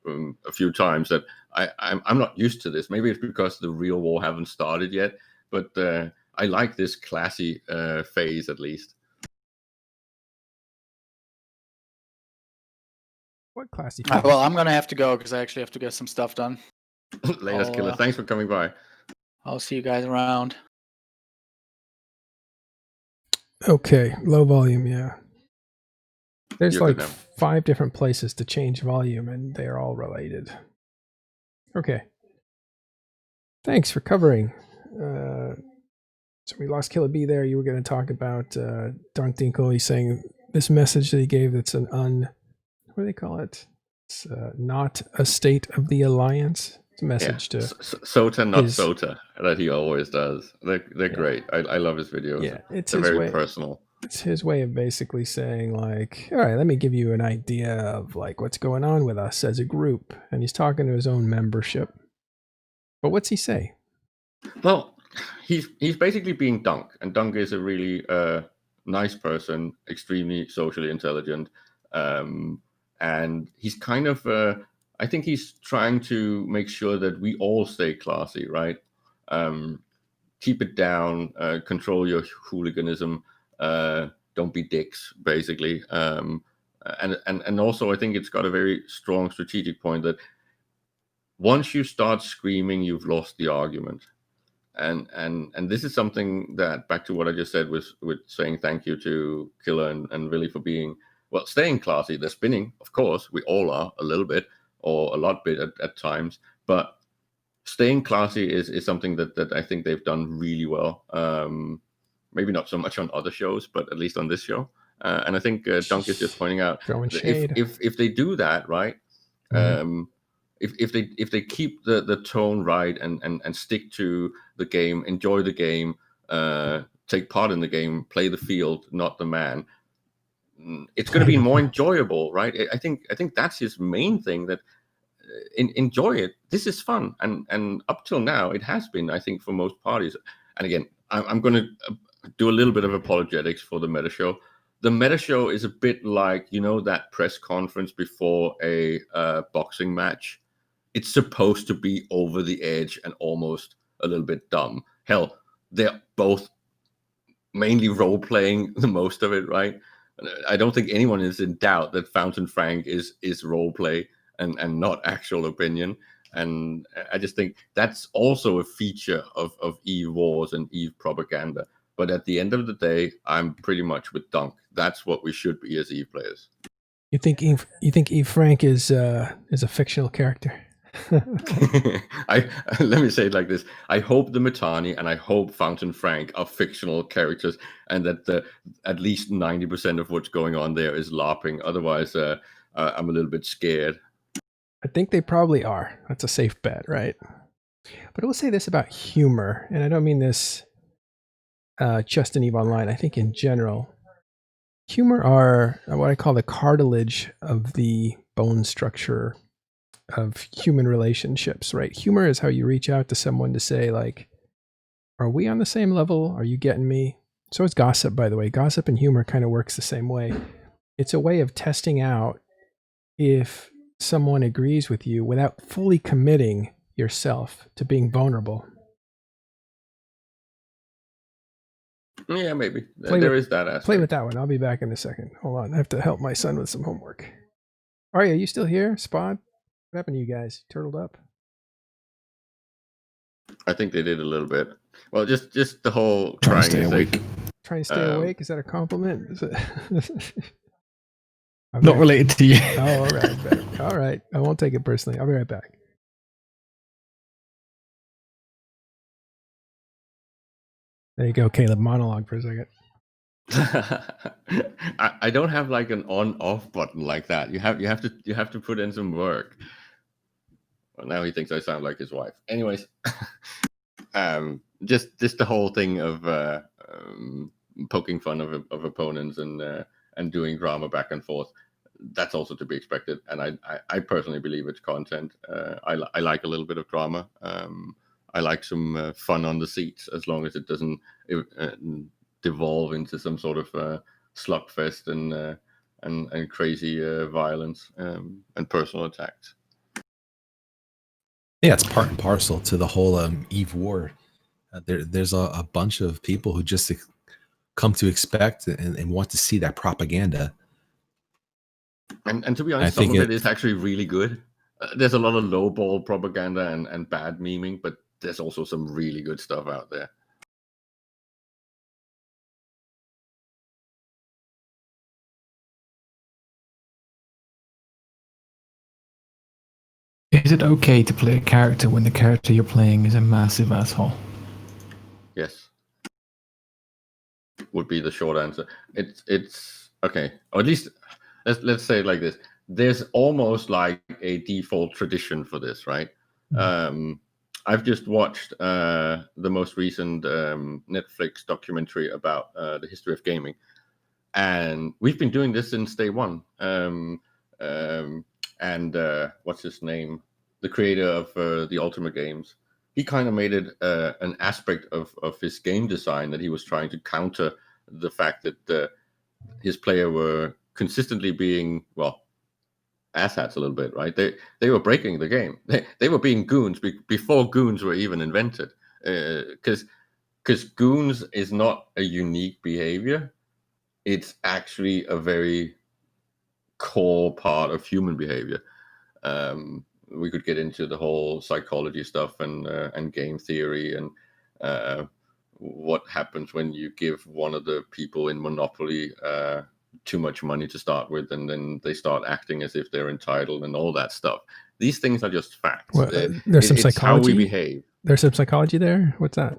a few times that I'm not used to this. Maybe it's because the real war haven't started yet, but I like this classy phase at least. What classy? Well, I'm gonna have to go because I actually have to get some stuff done. Latest Killer, thanks for coming by. I'll see you guys around. Okay, low volume, yeah. There's You're like good now. 5 different places to change volume, and they're all related. Okay. Thanks for covering. So we lost Killer B there. You were going to talk about Dunk Dinkle. He's saying this message that he gave that's an what do they call it? It's not a state of the alliance. It's a message to Sota, not Sota, that he always does. They're great. I love his videos. Yeah, it's very personal. It's his way of basically saying, like, all right, let me give you an idea of like what's going on with us as a group. And he's talking to his own membership. But what's he say? Well, he's basically being Dunk, and Dunk is a really nice person, extremely socially intelligent, and he's kind of I think he's trying to make sure that we all stay classy, right? Keep it down, control your hooliganism, don't be dicks, basically. And also I think it's got a very strong strategic point that once you start screaming, you've lost the argument. And this is something that, back to what I just said with saying thank you to Killer and Willy for being, well, staying classy. They're spinning, of course, we all are a little bit or a lot bit at times, but staying classy is something that I think they've done really well. Maybe not so much on other shows, but at least on this show. And I think Dunk is just pointing out if they do that, right? Mm-hmm. If they keep the tone right and stick to the game, enjoy the game, take part in the game, play the field, not the man, it's going to be more enjoyable, right? I think that's his main thing, that enjoy it. This is fun, and up till now it has been, I think, for most parties. And again, I'm going to do a little bit of apologetics for the meta show. The meta show is a bit like, that press conference before a boxing match, it's supposed to be over the edge and almost a little bit dumb. Hell, they're both mainly role playing the most of it, right? I don't think anyone is in doubt that Fountain Frank is role play and not actual opinion. And I just think that's also a feature of Eve Wars and Eve propaganda. But at the end of the day, I'm pretty much with Dunk. That's what we should be as Eve players. You think Eve Frank is a fictional character? Let me say it like this: I hope the Mittani and I hope Fountain Frank are fictional characters, and that at least 90% of what's going on there is LARPing. Otherwise, I'm a little bit scared. I think they probably are. That's a safe bet, right? But I will say this about humor, and I don't mean this just in EVE Online. I think in general, humor are what I call the cartilage of the bone structure of human relationships, right? Humor is how you reach out to someone to say, like, are we on the same level? Are you getting me? So is gossip, by the way. Gossip and humor kind of works the same way. It's a way of testing out if someone agrees with you without fully committing yourself to being vulnerable. Yeah, maybe. There is that aspect. Play with that one. I'll be back in a second. Hold on. I have to help my son with some homework. Are you still here, Spot? What happened to you guys? Turtled up? I think they did a little bit. Well, just the whole Trying to stay awake. Trying to stay awake? Is that a compliment? Is it Not related to you. Oh, all right. Better. All right. I won't take it personally. I'll be right back. There you go, Caleb. Monologue for a second. I don't have like an on-off button like that. You have to put in some work. Well, now he thinks I sound like his wife. Anyways, just the whole thing of poking fun of opponents and doing drama back and forth. That's also to be expected, and I personally believe it's content. I like a little bit of drama. I like some fun on the seats, as long as it doesn't devolve into some sort of slugfest and crazy violence and personal attacks. Yeah, it's part and parcel to the whole Eve War. There's a bunch of people who just come to expect and want to see that propaganda. And to be honest, some of it is actually really good. There's a lot of lowball propaganda and bad memeing, but there's also some really good stuff out there. Is it okay to play a character when the character you're playing is a massive asshole? Yes. Would be the short answer. It's okay. Or at least let's say it like this. There's almost like a default tradition for this, right? Mm-hmm. I've just watched the most recent Netflix documentary about the history of gaming, and we've been doing this since day one. And what's his name? The creator of the Ultimate Games. He kind of made it an aspect of his game design that he was trying to counter the fact that his player were consistently being, well, asshats a little bit, right? They were breaking the game. They were being goons before goons were even invented. Because goons is not a unique behavior. It's actually a very core part of human behavior. We could get into the whole psychology stuff and game theory and what happens when you give one of the people in Monopoly too much money to start with, and then they start acting as if they're entitled and all that stuff. These things are just facts. Well, there's some psychology. How we behave. There's some psychology there. What's that?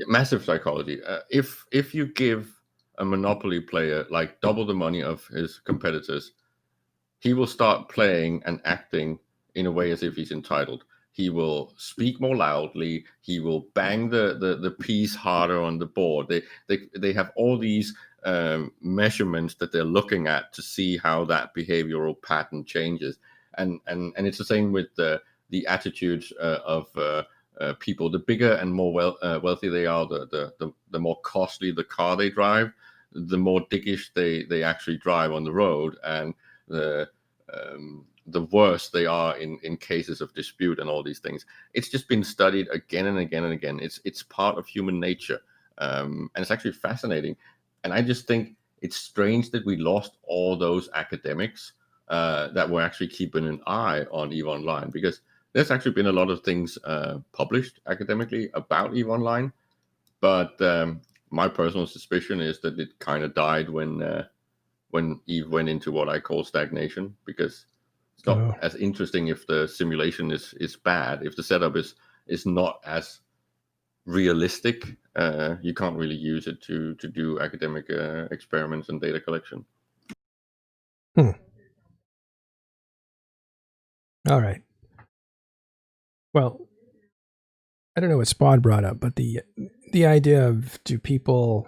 Massive psychology. If you give a Monopoly player like double the money of his competitors, he will start playing and acting in a way as if he's entitled. He will speak more loudly. He will bang the piece harder on the board. They have all these measurements that they're looking at to see how that behavioral pattern changes. And it's the same with the attitudes of people. The bigger and more wealthy they are, the more costly the car they drive, the more dickish they actually drive on the road, and the the worse they are in cases of dispute and all these things. It's just been studied again and again and again. It's part of human nature, and it's actually fascinating. And I just think it's strange that we lost all those academics that were actually keeping an eye on EVE Online, because there's actually been a lot of things published academically about EVE Online, but my personal suspicion is that it kind of died when EVE went into what I call stagnation, because it's not as interesting if the simulation is bad. If the setup is not as realistic, you can't really use it to do academic experiments and data collection. All right. Well, I don't know what Spod brought up, but the idea of, do people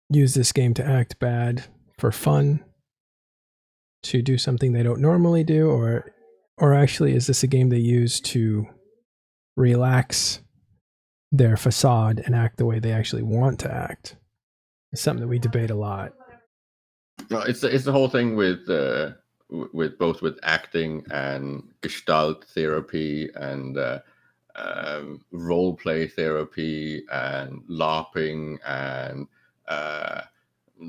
use this game to act bad for fun, to do something they don't normally do, or actually is this a game they use to relax their facade and act the way they actually want to act? It's something that we debate a lot. Well, it's the whole thing with both with acting and gestalt therapy and role play therapy and LARPing and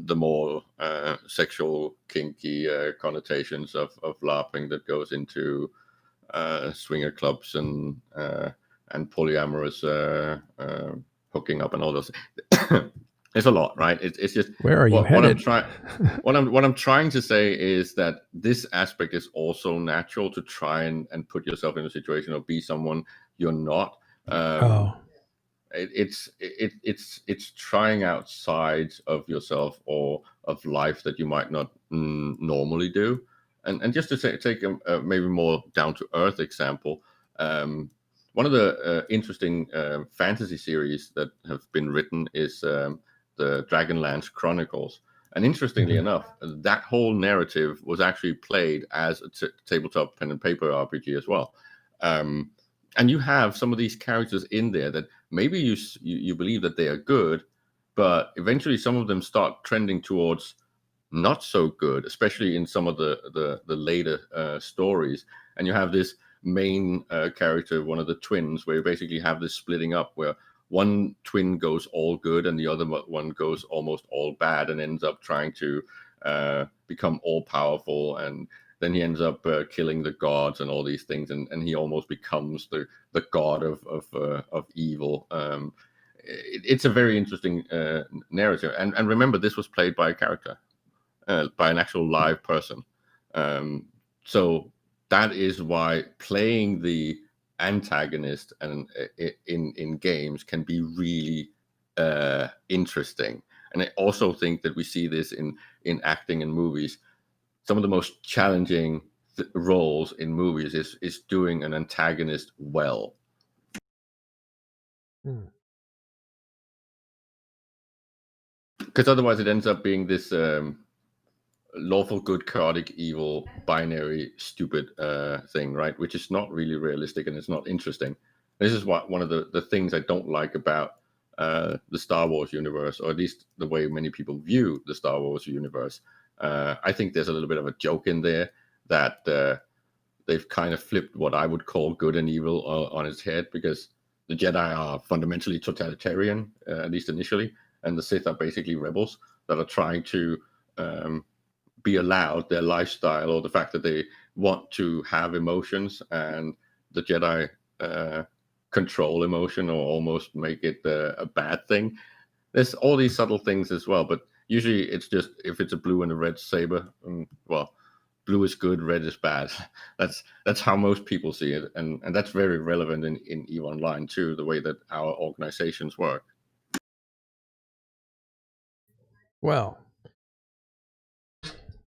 the more sexual kinky connotations of LARPing that goes into swinger clubs and polyamorous hooking up and all those. It's a lot, right? It's just where are you headed? What I'm trying to say is that this aspect is also natural, to try and put yourself in a situation or be someone you're not. It's trying out sides of yourself or of life that you might not normally do. And just to take a maybe more down to earth example, one of the interesting fantasy series that have been written is the Dragonlance Chronicles. And interestingly enough, that whole narrative was actually played as a tabletop pen and paper RPG as well. And you have some of these characters in there that maybe you believe that they are good, but eventually some of them start trending towards not so good, especially in some of the later stories. And you have this main character, one of the twins, where you basically have this splitting up where one twin goes all good and the other one goes almost all bad and ends up trying to become all powerful, and then he ends up killing the gods and all these things, and he almost becomes the god of evil. It's a very interesting narrative, and remember, this was played by a character, by an actual live person. So that is why playing the antagonist and in games can be really interesting. And I also think that we see this in acting and movies. Some of the most challenging roles in movies is doing an antagonist well. Because otherwise it ends up being this lawful good, chaotic evil, binary stupid thing, right? Which is not really realistic and it's not interesting. This is one of the things I don't like about the Star Wars universe, or at least the way many people view the Star Wars universe. I think there's a little bit of a joke in there that they've kind of flipped what I would call good and evil on its head, because the Jedi are fundamentally totalitarian, at least initially, and the Sith are basically rebels that are trying to be allowed their lifestyle, or the fact that they want to have emotions, and the Jedi control emotion or almost make it a bad thing. There's all these subtle things as well, but usually it's just, if it's a blue and a red saber, well, blue is good, red is bad. That's how most people see it, and that's very relevant in EVE Online too, the way that our organizations work. Well,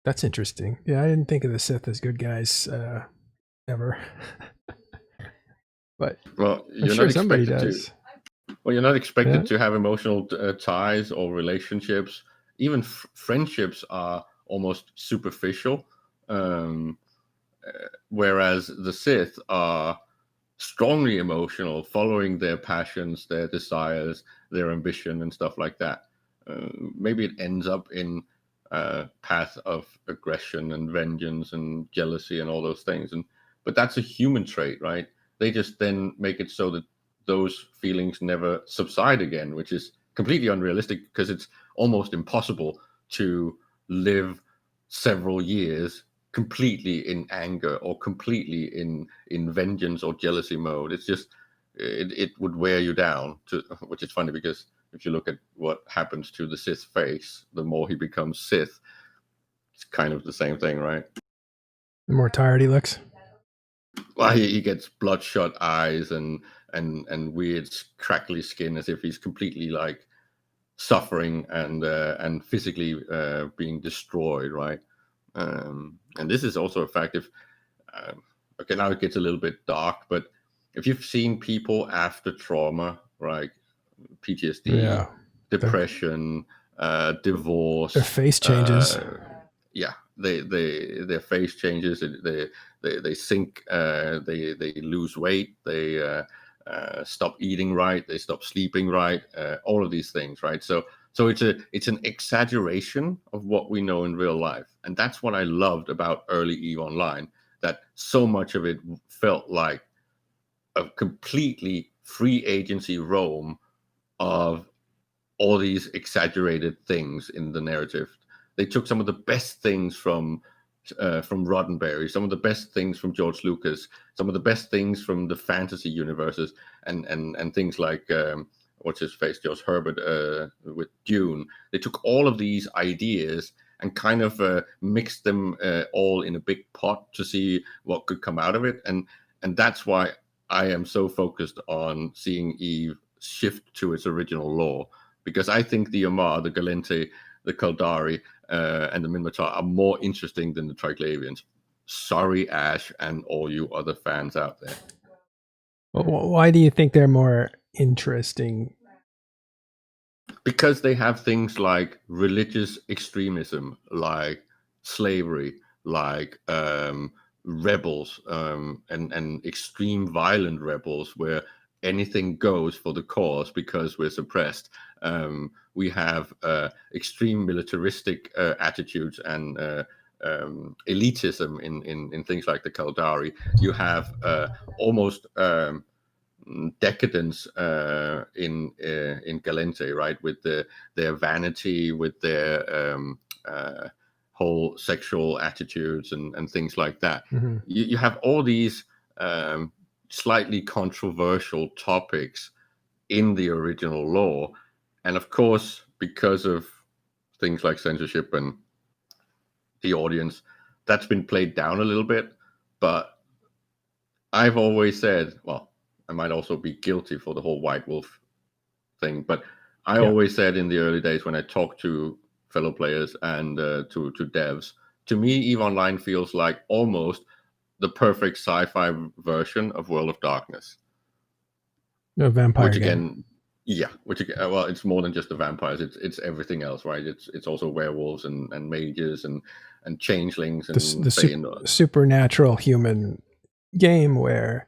that's interesting. Yeah, I didn't think of the Sith as good guys ever. But well, I'm sure somebody does. You're not expected to have emotional ties or relationships. Even friendships are almost superficial, whereas the Sith are strongly emotional, following their passions, their desires, their ambition, and stuff like that. Maybe it ends up in path of aggression and vengeance and jealousy and all those things. But that's a human trait, right? They just then make it so that those feelings never subside again, which is completely unrealistic because it's almost impossible to live several years completely in anger or completely in vengeance or jealousy mode. It's just it would wear you down, which is funny because if you look at what happens to the Sith face, the more he becomes Sith, it's kind of the same thing, right? The more tired he looks. Well, he gets bloodshot eyes and weird crackly skin, as if he's completely like suffering and physically being destroyed, right? And this is also a fact. If okay, now it gets a little bit dark, but if you've seen people after trauma, right, PTSD, depression, divorce, their face changes. Yeah, their face changes. They sink. They lose weight. They stop eating right. They stop sleeping right. All of these things, right? So it's an exaggeration of what we know in real life, and that's what I loved about early EVE Online. That so much of it felt like a completely free agency roam of all these exaggerated things in the narrative. They took some of the best things from Roddenberry, some of the best things from George Lucas, some of the best things from the fantasy universes, and things like what's his face, George Herbert with Dune. They took all of these ideas and kind of mixed them all in a big pot to see what could come out of it, and that's why I am so focused on seeing Eve shift to its original lore, because I think the Amar, the Galente, the Kaldari, and the Minmatar are more interesting than the Triglavians. Sorry, Ash, and all you other fans out there. Well, why do you think they're more interesting? Because they have things like religious extremism, like slavery, like rebels, and extreme violent rebels where anything goes for the cause because we're suppressed. We have extreme militaristic attitudes and elitism in things like the Kaldari. You have almost decadence in Galente, right? With their vanity, with their whole sexual attitudes and things like that. Mm-hmm. You have all these slightly controversial topics in the original lore, and of course, because of things like censorship and the audience, that's been played down a little bit. But I've always said, well, I might also be guilty for the whole White Wolf thing, but I always said in the early days when I talked to fellow players and to devs, to me, EVE Online feels like almost the perfect sci-fi version of World of Darkness. No vampire which game. again, yeah, which again, well, it's more than just the vampires. It's everything else, right? It's also werewolves and mages and changelings and the supernatural human game where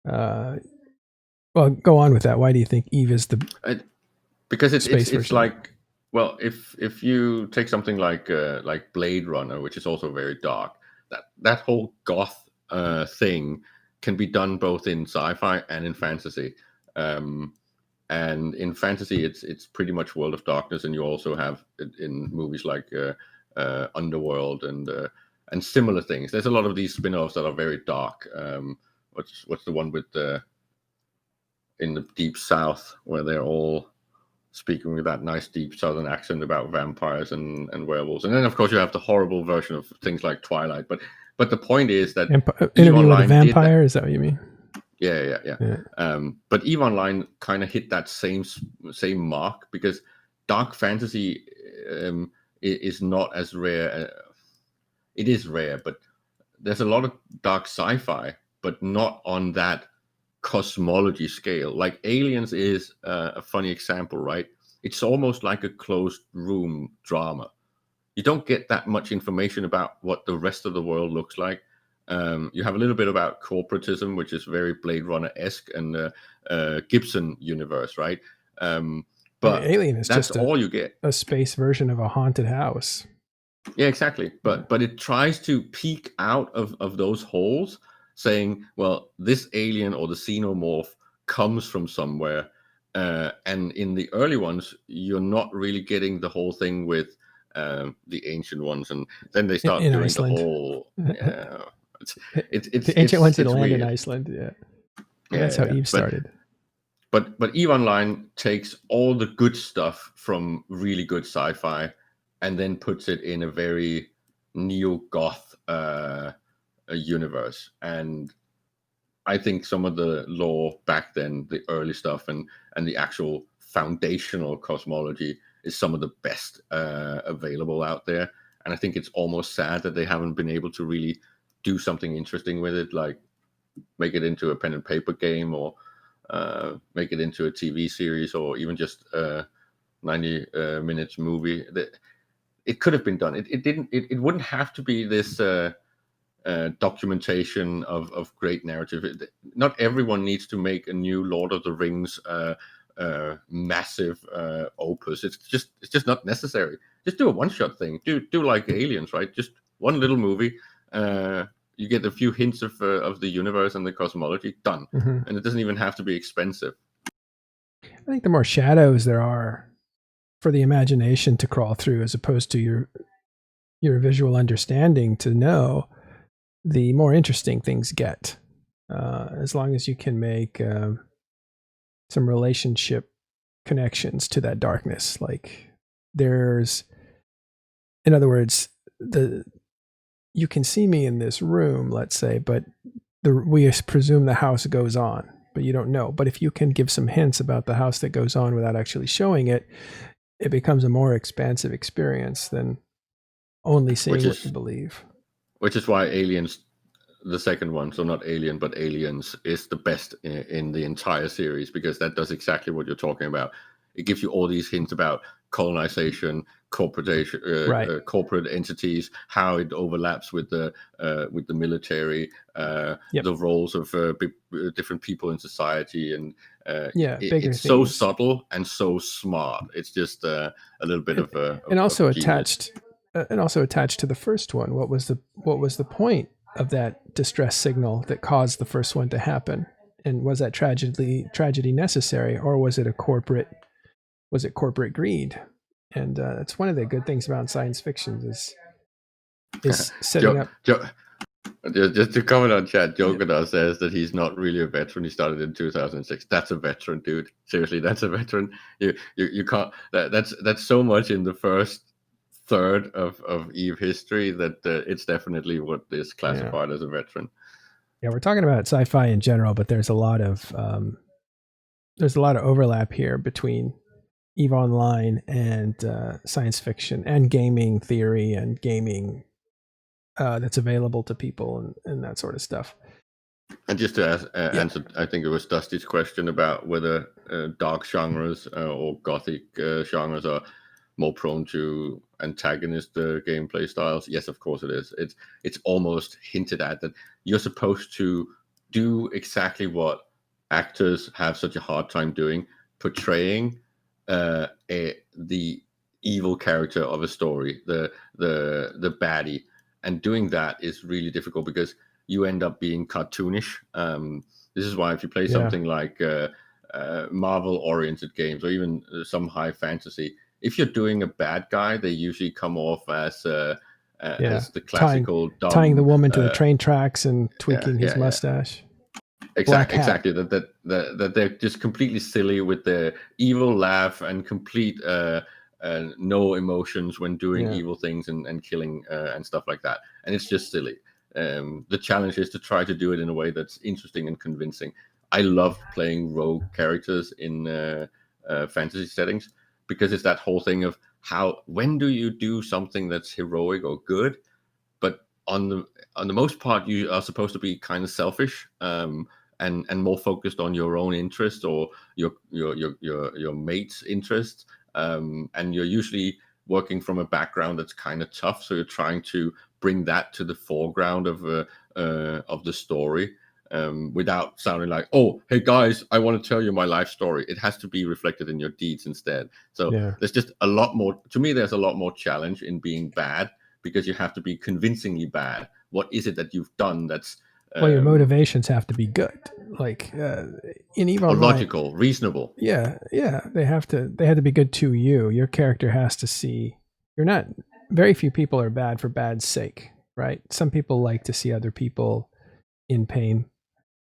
well, go on with that. Why do you think Eve is the because it's version? like, well, if you take something like Blade Runner, which is also very dark, that whole goth thing can be done both in sci-fi and in fantasy. And in fantasy, it's pretty much World of Darkness, and you also have it in movies like Underworld and similar things. There's a lot of these spin-offs that are very dark. What's the one with in the Deep South where they're all speaking with that nice deep Southern accent about vampires and werewolves, and then of course you have the horrible version of things like Twilight. But the point is that Interview with a Vampire, is that what you mean? Yeah. But EVE Online kind of hit that same mark, because dark fantasy is not as rare. It is rare, but there's a lot of dark sci-fi, but not on that cosmology scale. Like Aliens is a funny example, right? It's almost like a closed room drama. You don't get that much information about what the rest of the world looks like. You have a little bit about corporatism, which is very Blade Runner-esque, and Gibson universe, right? But Alien is that's just all you get. a space version of a haunted house. Yeah, exactly. But it tries to peek out of those holes, saying, well, this alien or the xenomorph comes from somewhere. And in the early ones, you're not really getting the whole thing with the ancient ones, and then they start In doing Iceland. the whole. It's The ancient ones that it's land in weird. Iceland. Yeah. Yeah, That's how yeah. Eve started. But EVE Online takes all the good stuff from really good sci-fi, and then puts it in a very neo-goth universe. And I think some of the lore back then, the early stuff, and the actual foundational cosmology is some of the best available out there. And I think it's almost sad that they haven't been able to really do something interesting with it, like make it into a pen and paper game, or make it into a TV series, or even just a 90 minutes movie. It could have been done. It didn't. It wouldn't have to be this documentation of great narrative. Not everyone needs to make a new Lord of the Rings massive opus. It's just not necessary. Just do a one-shot thing. Do like Aliens, right? Just one little movie. You get a few hints of the universe and the cosmology. Done. Mm-hmm. And it doesn't even have to be expensive. I think the more shadows there are for the imagination to crawl through, as opposed to your visual understanding to know, the more interesting things get. As long as you can make some relationship connections to that darkness, like there's, in other words, you can see me in this room, let's say, but we presume the house goes on, but you don't know. But if you can give some hints about the house that goes on without actually showing it, it becomes a more expansive experience than only seeing what you believe. Which is why Aliens, the second one, so not Alien, but Aliens, is the best in the entire series, because that does exactly what you're talking about. It gives you all these hints about colonization, corporation, Right. corporate entities, how it overlaps with the military, Yep. the roles of different people in society, and bigger it's so themes. subtle and so smart. It's just a little bit of a and also of genius. attached to the first one. What was the point of that distress signal that caused the first one to happen? And was that tragedy necessary, or was it corporate greed? And that's one of the good things about science fiction is setting up. Just to comment on chat, Jogadar says that he's not really a veteran. He started in 2006. That's a veteran, dude. Seriously, that's a veteran. You can't. That's so much in the first third of EVE history that it's definitely what is classified as a veteran. Yeah, we're talking about sci-fi in general, but there's a lot of overlap here between EVE Online and science fiction and gaming theory and gaming that's available to people and that sort of stuff. And just to answer, I think it was Dusty's question about whether dark genres or gothic genres are more prone to antagonist gameplay styles. Yes, of course it is. It's almost hinted at that you're supposed to do exactly what actors have such a hard time doing, portraying the evil character of a story, the baddie, and doing that is really difficult because you end up being cartoonish. This is why if you play something like Marvel-oriented games, or even some high fantasy, if you're doing a bad guy, they usually come off as the classical tying the woman to the train tracks and tweaking his mustache. Exactly. That they're just completely silly with their evil laugh and complete no emotions when doing evil things and killing and stuff like that. And it's just silly. The challenge is to try to do it in a way that's interesting and convincing. I love playing rogue characters in fantasy settings, because it's that whole thing of when do you do something that's heroic or good, but on the most part you are supposed to be kind of selfish and more focused on your own interest or your mate's interest, and you're usually working from a background that's kind of tough, so you're trying to bring that to the foreground of the story. without sounding like, oh, hey guys, I want to tell you my life story. It has to be reflected in your deeds instead. So there's just a lot more, to me, there's a lot more challenge in being bad, because you have to be convincingly bad. What is it that you've done that's well, your motivations have to be good, like in EVE or Online, logical, reasonable. Yeah, they have to be good to you. Your character has to see you're not. Very few people are bad for bad's sake, right? Some people like to see other people in pain.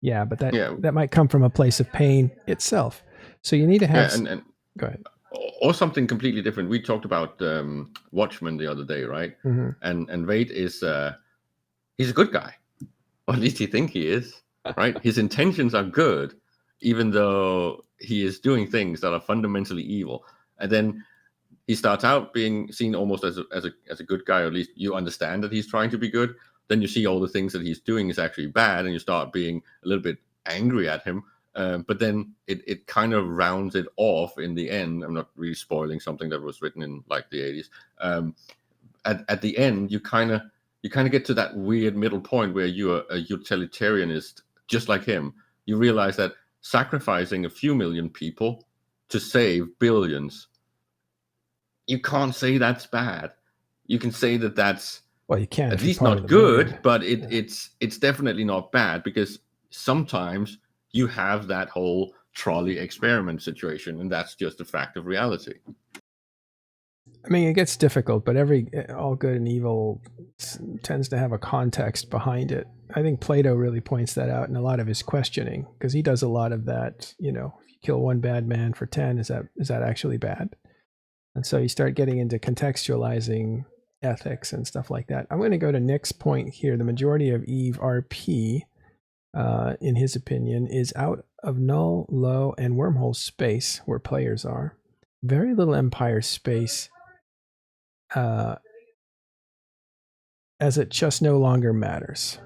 Yeah, but that might come from a place of pain itself. So you need to have. And go ahead. Or something completely different. We talked about Watchmen the other day, right? Mm-hmm. And Wade is he's a good guy, or at least he thinks he is, right? His intentions are good, even though he is doing things that are fundamentally evil. And then he starts out being seen almost as a good guy, or at least you understand that he's trying to be good. Then you see all the things that he's doing is actually bad, and you start being a little bit angry at him. But then it kind of rounds it off in the end. I'm not really spoiling something that was written in like the 80s. At the end, you kind of get to that weird middle point where you're a utilitarianist, just like him. You realize that sacrificing a few million people to save billions, you can't say that's bad. You can say that that's, well, you can at least not good, but it's definitely not bad, because sometimes you have that whole trolley experiment situation, and that's just a fact of reality. I mean, it gets difficult, but all good and evil tends to have a context behind it. I think Plato really points that out in a lot of his questioning, because he does a lot of that. If you kill one bad man for 10, is that actually bad? And so you start getting into contextualizing ethics and stuff like that. I'm going to go to Nick's point here. The majority of EVE RP, in his opinion, is out of null, low, and wormhole space where players are. Very little Empire space, as it just no longer matters.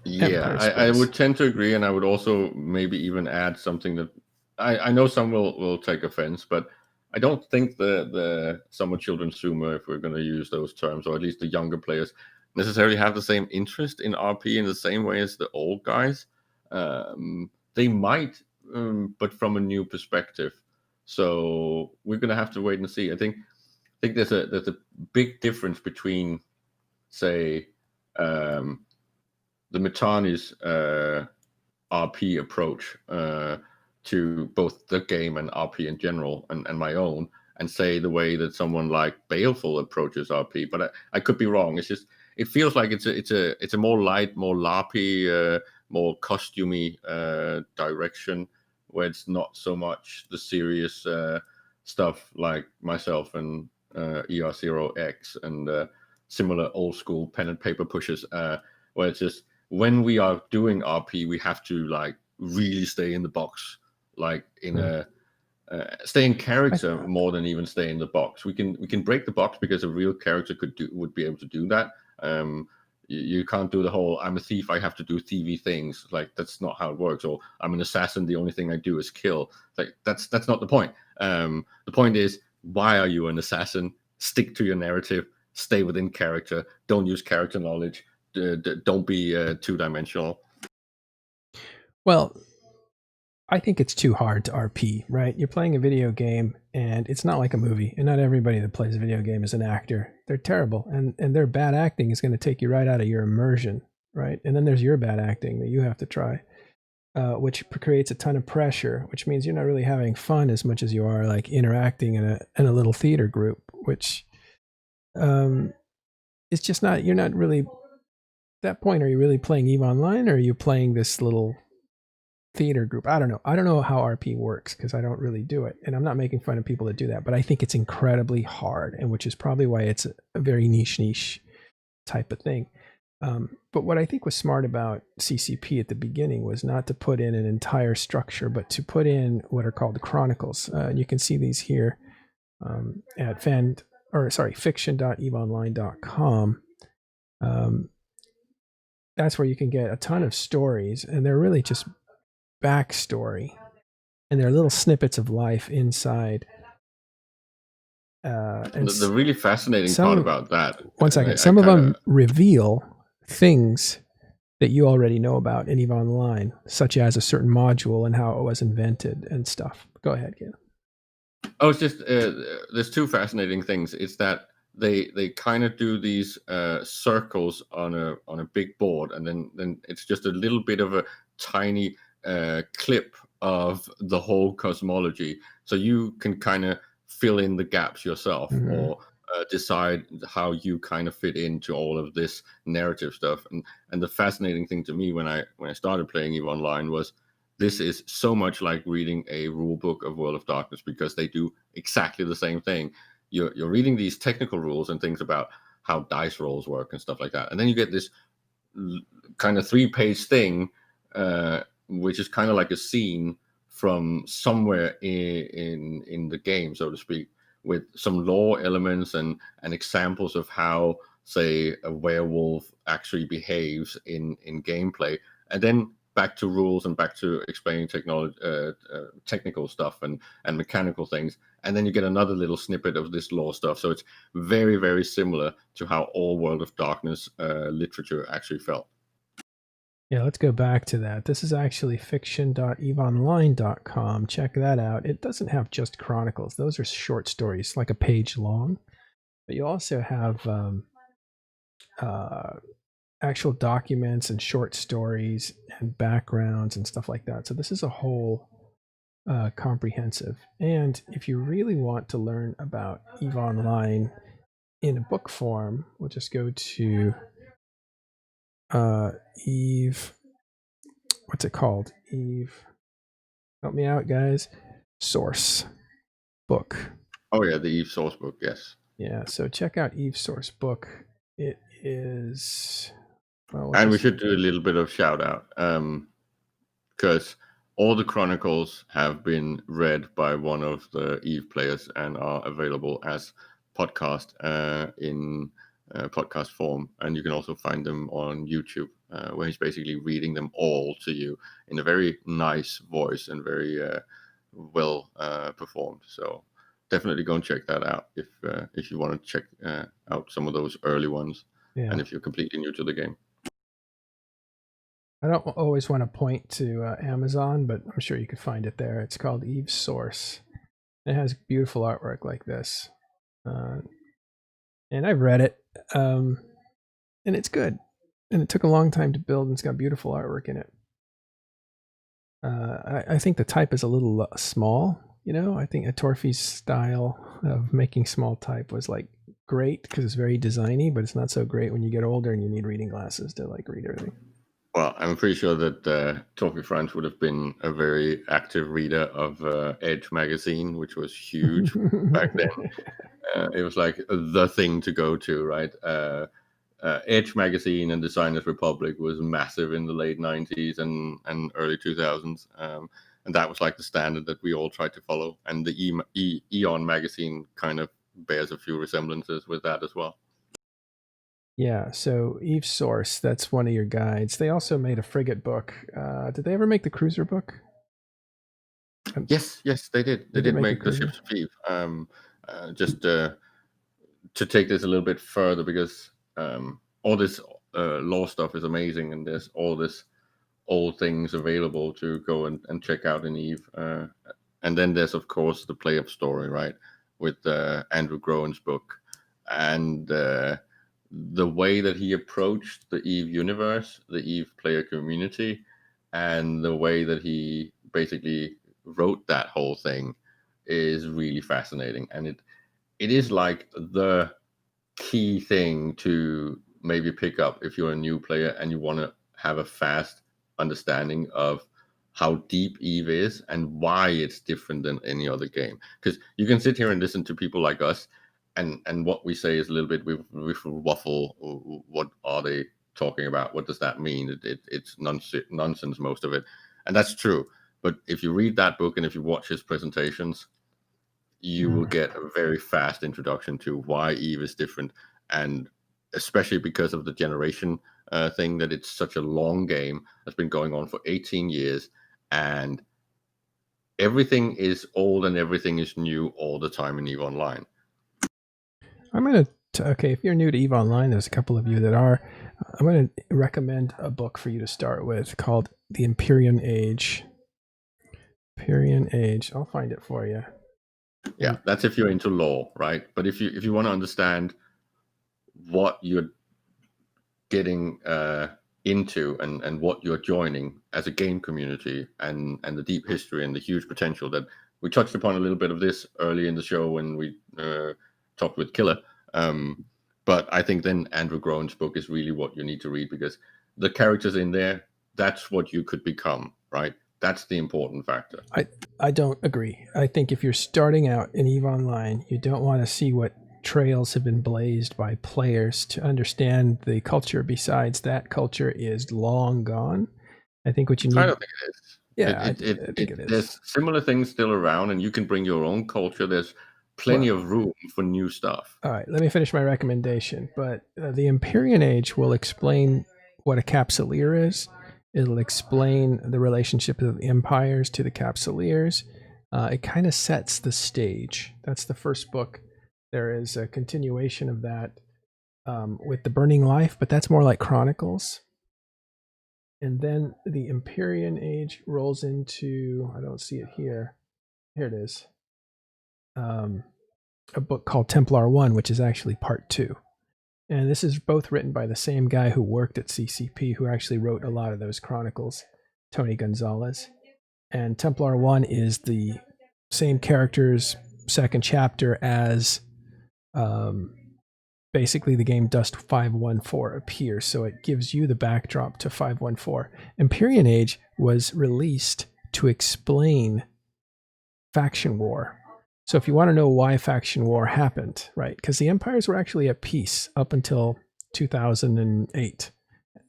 Yeah, I would tend to agree, and I would also maybe even add something that I know some will take offense, but I don't think the summer children's Sumer, if we're going to use those terms, or at least the younger players, necessarily have the same interest in RP in the same way as the old guys. They might, but from a new perspective. So we're going to have to wait and see. I think there's a big difference between, say, the Mitani's RP approach to both the game and RP in general, and my own, and say the way that someone like Baleful approaches RP. But I could be wrong. It's just, it feels like it's a more light, more LARPy, more costumey direction, where it's not so much the serious stuff like myself and ER0X and similar old school pen and paper pushes, where it's just, when we are doing RP, we have to like really stay in the box, like in a stay in character more than even stay in the box. We can break the box because a real character would be able to do that. You can't do the whole I'm a thief, I have to do thievy things. Like, that's not how it works. Or I'm an assassin, the only thing I do is kill. Like, that's not the point. The point is, why are you an assassin? Stick to your narrative. Stay within character. Don't use character knowledge. Don't be two-dimensional. Well, I think it's too hard to RP, right? You're playing a video game, and it's not like a movie, and not everybody that plays a video game is an actor. They're terrible, and their bad acting is going to take you right out of your immersion, right? And then there's your bad acting that you have to try, which creates a ton of pressure, which means you're not really having fun as much as you are like interacting in a little theater group, which it's just not, you're not really, at that point, are you really playing EVE Online, or are you playing this little theater group? I don't know how RP works, because I don't really do it, and I'm not making fun of people that do that, but I think it's incredibly hard, and which is probably why it's a very niche type of thing. But what I think was smart about CCP at the beginning was not to put in an entire structure, but to put in what are called the Chronicles. And you can see these here at fiction.eveonline.com. That's where you can get a ton of stories, and they're really just backstory, and they're little snippets of life inside. And the really fascinating part about that. One second. Some of them reveal things that you already know about in EVE Online, such as a certain module and how it was invented and stuff? Go ahead, Caleb. Oh, it's just there's two fascinating things. It's that they kind of do these circles on a big board, and then it's just a little bit of a tiny clip of the whole cosmology, so you can kind of fill in the gaps yourself, or decide how you kind of fit into all of this narrative stuff. And the fascinating thing to me when I started playing EVE Online was, this is so much like reading a rule book of World of Darkness, because they do exactly the same thing. You're reading these technical rules and things about how dice rolls work and stuff like that, and then you get this kind of 3-page thing, which is kind of like a scene from somewhere in the game, so to speak, with some lore elements and examples of how, say, a werewolf actually behaves in gameplay, and then back to rules and back to explaining technical stuff and mechanical things, and then you get another little snippet of this lore stuff. So it's very, very similar to how all World of Darkness literature actually felt. Yeah, let's go back to that. This is actually fiction.eveonline.com. Check that out. It doesn't have just Chronicles. Those are short stories, like a page long. But you also have actual documents and short stories and backgrounds and stuff like that. So this is a whole comprehensive. And if you really want to learn about EVE Online in a book form, we'll just go to EVE. What's it called? EVE. Help me out, guys. Source book. Oh yeah, the EVE source book. Yes. Yeah. So check out EVE source book. It is. Well, and we should do a little bit of shout out, because all the Chronicles have been read by one of the EVE players and are available as podcast in podcast form, and you can also find them on YouTube, where he's basically reading them all to you in a very nice voice and very well performed. So definitely go and check that out if you want to check out some of those early ones, and if you're completely new to the game. I don't always want to point to Amazon, but I'm sure you could find it there. It's called EVE Source. It has beautiful artwork like this. And I've read it, and it's good. And it took a long time to build, and it's got beautiful artwork in it. I think the type is a little small. You know, I think Torfi's style of making small type was like great because it's very designy, but it's not so great when you get older and you need reading glasses to like read everything. Well, I'm pretty sure that Torfi Franz would have been a very active reader of Edge magazine, which was huge back then. It was like the thing to go to, right? Edge magazine and Designers Republic was massive in the late 90s and early 2000s. And that was like the standard that we all tried to follow. And the Eon magazine kind of bears a few resemblances with that as well. Yeah, so EVE Source, that's one of your guides. They also made a frigate book. Did they ever make the cruiser book? Yes, they did. They did make the Ships of EVE. Just to take this a little bit further, because all this lore stuff is amazing, and there's all this old things available to go and check out in EVE. And then there's, of course, the play-up story, right, with Andrew Groen's book. And the way that he approached the EVE universe, the EVE player community, and the way that he basically wrote that whole thing is really fascinating. And it is like the key thing to maybe pick up if you're a new player and you want to have a fast understanding of how deep EVE is and why it's different than any other game. Because you can sit here and listen to people like us, and what we say is a little bit with waffle. What are they talking about? What does that mean? It's nonsense, most of it. And that's true. But if you read that book and if you watch his presentations, you will get a very fast introduction to why EVE is different. And especially because of the generation thing, that it's such a long game that's been going on for 18 years. And everything is old and everything is new all the time in EVE Online. I'm going to, okay, if you're new to EVE Online, there's a couple of you that are. I'm going to recommend a book for you to start with called The Imperium Age. Imperium Age. I'll find it for you. Yeah, that's if you're into lore, right? But if you want to understand what you're getting into and what you're joining as a game community and the deep history and the huge potential that we touched upon a little bit of this early in the show when we talked with Killer. But I think then Andrew Groen's book is really what you need to read, because the characters in there, that's what you could become, right? That's the important factor. I don't agree. I think if you're starting out in EVE Online, you don't want to see what trails have been blazed by players to understand the culture. Besides, that culture is long gone. I think what you need... I don't think it is. Yeah, I think it is. There's similar things still around, and you can bring your own culture. There's plenty of room for new stuff. All right, let me finish my recommendation. But the Imperium Age will explain what a Capsuleer is. It'll explain the relationship of the empires to the Capsuleers. It kind of sets the stage. That's the first book. There is a continuation of that with the Burning Life, but that's more like Chronicles. And then the Imperium Age rolls into, I don't see it here. Here it is. A book called Templar 1, which is actually part 2. And this is both written by the same guy who worked at CCP, who actually wrote a lot of those Chronicles, Tony Gonzalez. And Templar 1 is the same character's second chapter as basically the game Dust 514 appears. So it gives you the backdrop to 514. Imperium Age was released to explain faction war. So if you want to know why faction war happened, right? Because the empires were actually at peace up until 2008.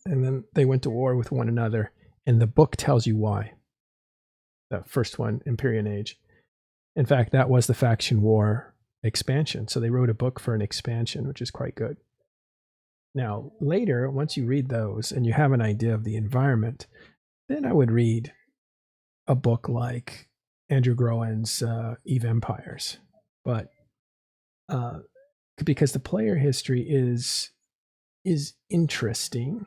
And then they went to war with one another. And the book tells you why. That first one, Imperium Age. In fact, that was the faction war expansion. So they wrote a book for an expansion, which is quite good. Now, later, once you read those and you have an idea of the environment, then I would read a book like Andrew Groen's EVE Empires. But because the player history is interesting,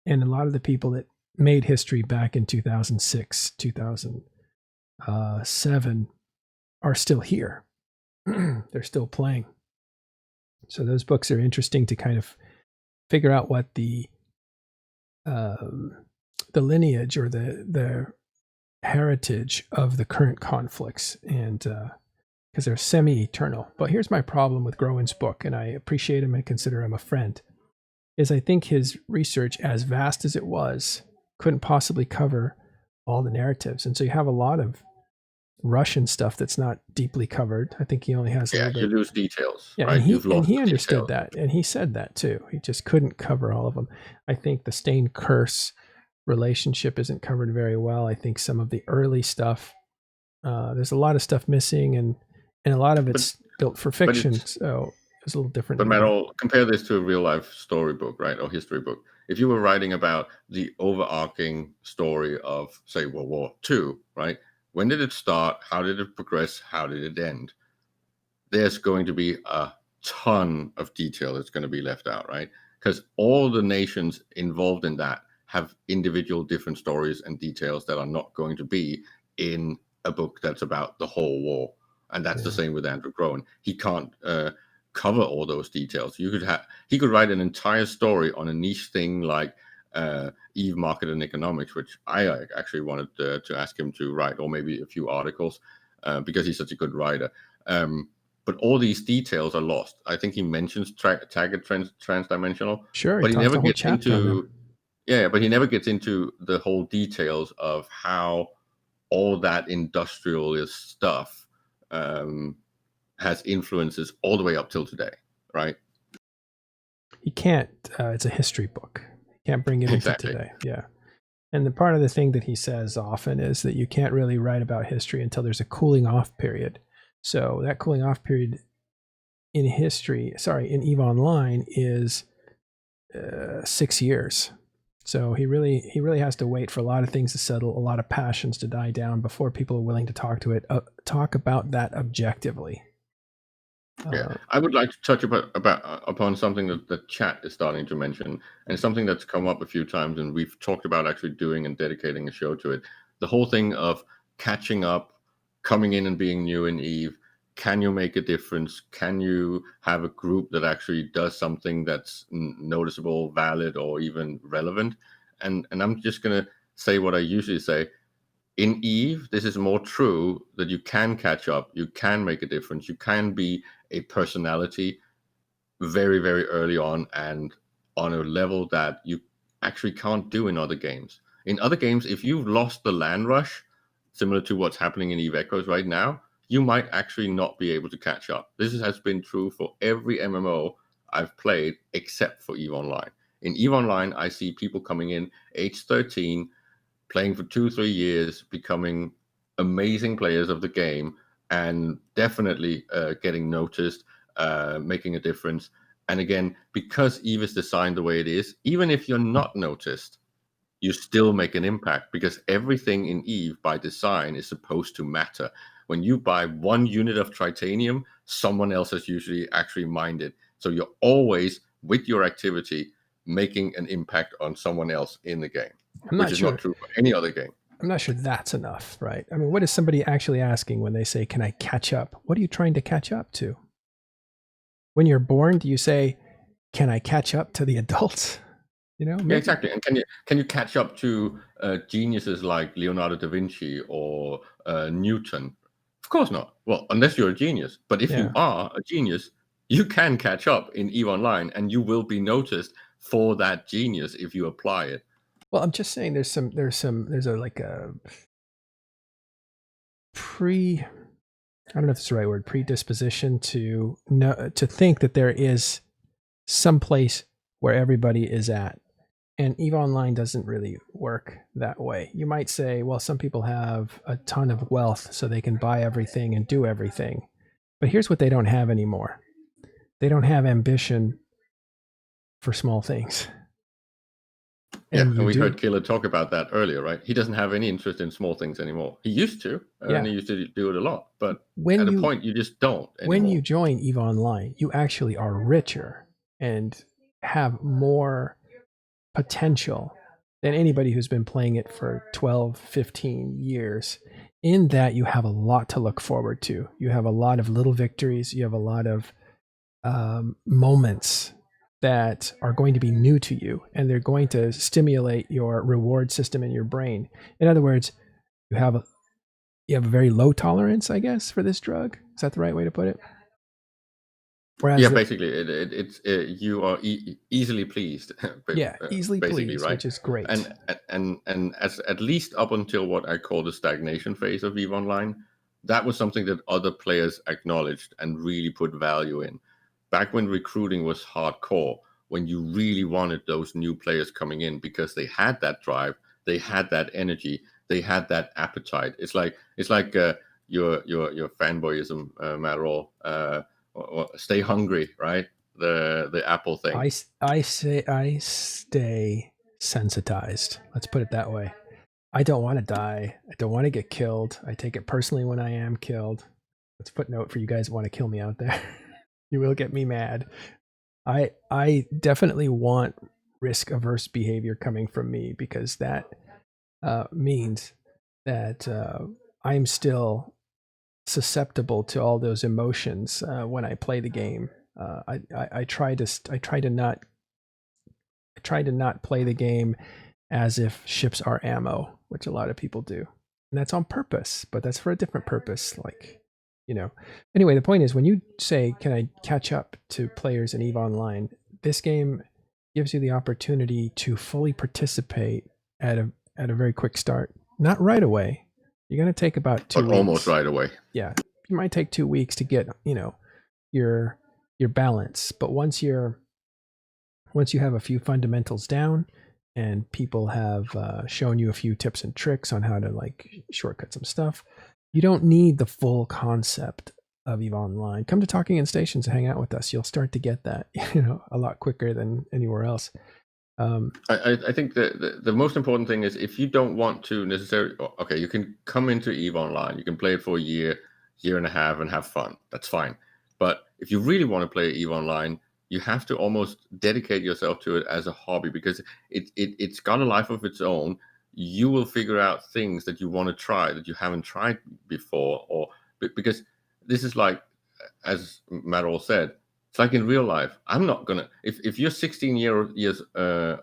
and a lot of the people that made history back in 2006, 2007 are still here. They're still playing. So those books are interesting to kind of figure out what the lineage or the heritage of the current conflicts, and because they're semi-eternal. But here's my problem with Groen's book, and I appreciate him and consider him a friend, is I think his research, as vast as it was, couldn't possibly cover all the narratives. And so you have a lot of Russian stuff that's not deeply covered. I think he only has a little bit. You lose details. Yeah, right? and he understood that, and he said that too. He just couldn't cover all of them. I think the Stained Curse relationship isn't covered very well. I think some of the early stuff, there's a lot of stuff missing, and a lot of it's built for fiction, so it's a little different. But Matt, I'll compare this to a real life storybook, right, or history book. If you were writing about the overarching story of, say, World War II, right? When did it start? How did it progress? How did it end? There's going to be a ton of detail that's going to be left out, right? Because all the nations involved in that have individual different stories and details that are not going to be in a book that's about the whole war. And that's the same with Andrew Groen. He can't cover all those details. He could write an entire story on a niche thing like EVE Market and Economics, which I actually wanted to ask him to write, or maybe a few articles, because he's such a good writer. But all these details are lost. I think he mentions Taggart Transdimensional, sure, but he never gets into but he never gets into the whole details of how all that industrialist stuff has influences all the way up till today, right? He can't. It's a history book. You can't bring it into today. Yeah. And the part of the thing that he says often is that you can't really write about history until there's a cooling off period. So that cooling off period in in EVE Online is 6 years. So he really has to wait for a lot of things to settle, a lot of passions to die down before people are willing to talk about that objectively. Yeah, I would like to touch upon something that the chat is starting to mention, and something that's come up a few times, and we've talked about actually doing and dedicating a show to it. The whole thing of catching up, coming in and being new in EVE. Can you make a difference? Can you have a group that actually does something that's noticeable, valid, or even relevant? And I'm just gonna say what I usually say. In EVE, this is more true that you can catch up, you can make a difference, you can be a personality very, very early on and on a level that you actually can't do in other games. In other games, if you've lost the land rush, similar to what's happening in EVE Echoes right now, you might actually not be able to catch up. This has been true for every MMO I've played except for EVE Online. In EVE Online, I see people coming in age 13, playing for 2-3 years, becoming amazing players of the game, and definitely getting noticed, making a difference. And again, because EVE is designed the way it is, even if you're not noticed, you still make an impact, because everything in EVE by design is supposed to matter. When you buy 1 unit of titanium, someone else has usually actually mined it. So you're always, with your activity, making an impact on someone else in the game, which is not true for any other game. I'm not sure that's enough, right? I mean, what is somebody actually asking when they say, can I catch up? What are you trying to catch up to? When you're born, do you say, can I catch up to the adults? You know, yeah, exactly. And can you catch up to geniuses like Leonardo da Vinci or Newton? Of course not. Well, unless you're a genius. But if you are a genius, you can catch up in EVE Online, and you will be noticed for that genius if you apply it. Well, I'm just saying there's a like a I don't know if it's the right word, predisposition to think that there is some place where everybody is at. And EVE Online doesn't really work that way. You might say, well, some people have a ton of wealth so they can buy everything and do everything. But here's what they don't have anymore. They don't have ambition for small things. And we heard Killer talk about that earlier, right? He doesn't have any interest in small things anymore. He used to, and he used to do it a lot. But at a point, you just don't anymore. When you join EVE Online, you actually are richer and have more potential than anybody who's been playing it for 12, 15 years. In that, you have a lot to look forward to. You have a lot of little victories. You have a lot of moments that are going to be new to you, and they're going to stimulate your reward system in your brain. In other words, you have a very low tolerance, I guess, for this drug. Is that the right way to put it? Whereas basically, it's you are easily pleased. Easily pleased, right? Which is great. And as at least up until what I call the stagnation phase of EVE Online, that was something that other players acknowledged and really put value in. Back when recruiting was hardcore, when you really wanted those new players coming in because they had that drive, they had that energy, they had that appetite. It's like your fanboyism, Matterall. Stay hungry, right? The Apple thing. I stay sensitized. Let's put it that way. I don't want to die. I don't want to get killed. I take it personally when I am killed. Let's footnote for you guys who want to kill me out there. You will get me mad. I definitely want risk-averse behavior coming from me, because that means that I'm still susceptible to all those emotions when I play the game. I try to not play the game as if ships are ammo, which a lot of people do, and that's on purpose. But that's for a different purpose, like. Anyway, the point is, when you say, can I catch up to players in EVE Online, this game gives you the opportunity to fully participate at a very quick start. Not right away. You're going to take about 2 weeks. Almost right away. Yeah. You might take 2 weeks to get, your balance. But once you have a few fundamentals down, and people have shown you a few tips and tricks on how to shortcut some stuff, you don't need the full concept of EVE Online. Come to Talking in Stations and hang out with us. You'll start to get that, a lot quicker than anywhere else. I think the most important thing is, if you don't want to necessarily, okay, you can come into EVE Online. You can play it for a year and a half and have fun. That's fine. But if you really want to play EVE Online, you have to almost dedicate yourself to it as a hobby, because it's got a life of its own. You will figure out things that you want to try that you haven't tried before, or because this is like, as Matt said, it's like in real life. I'm not gonna, if you're 16 years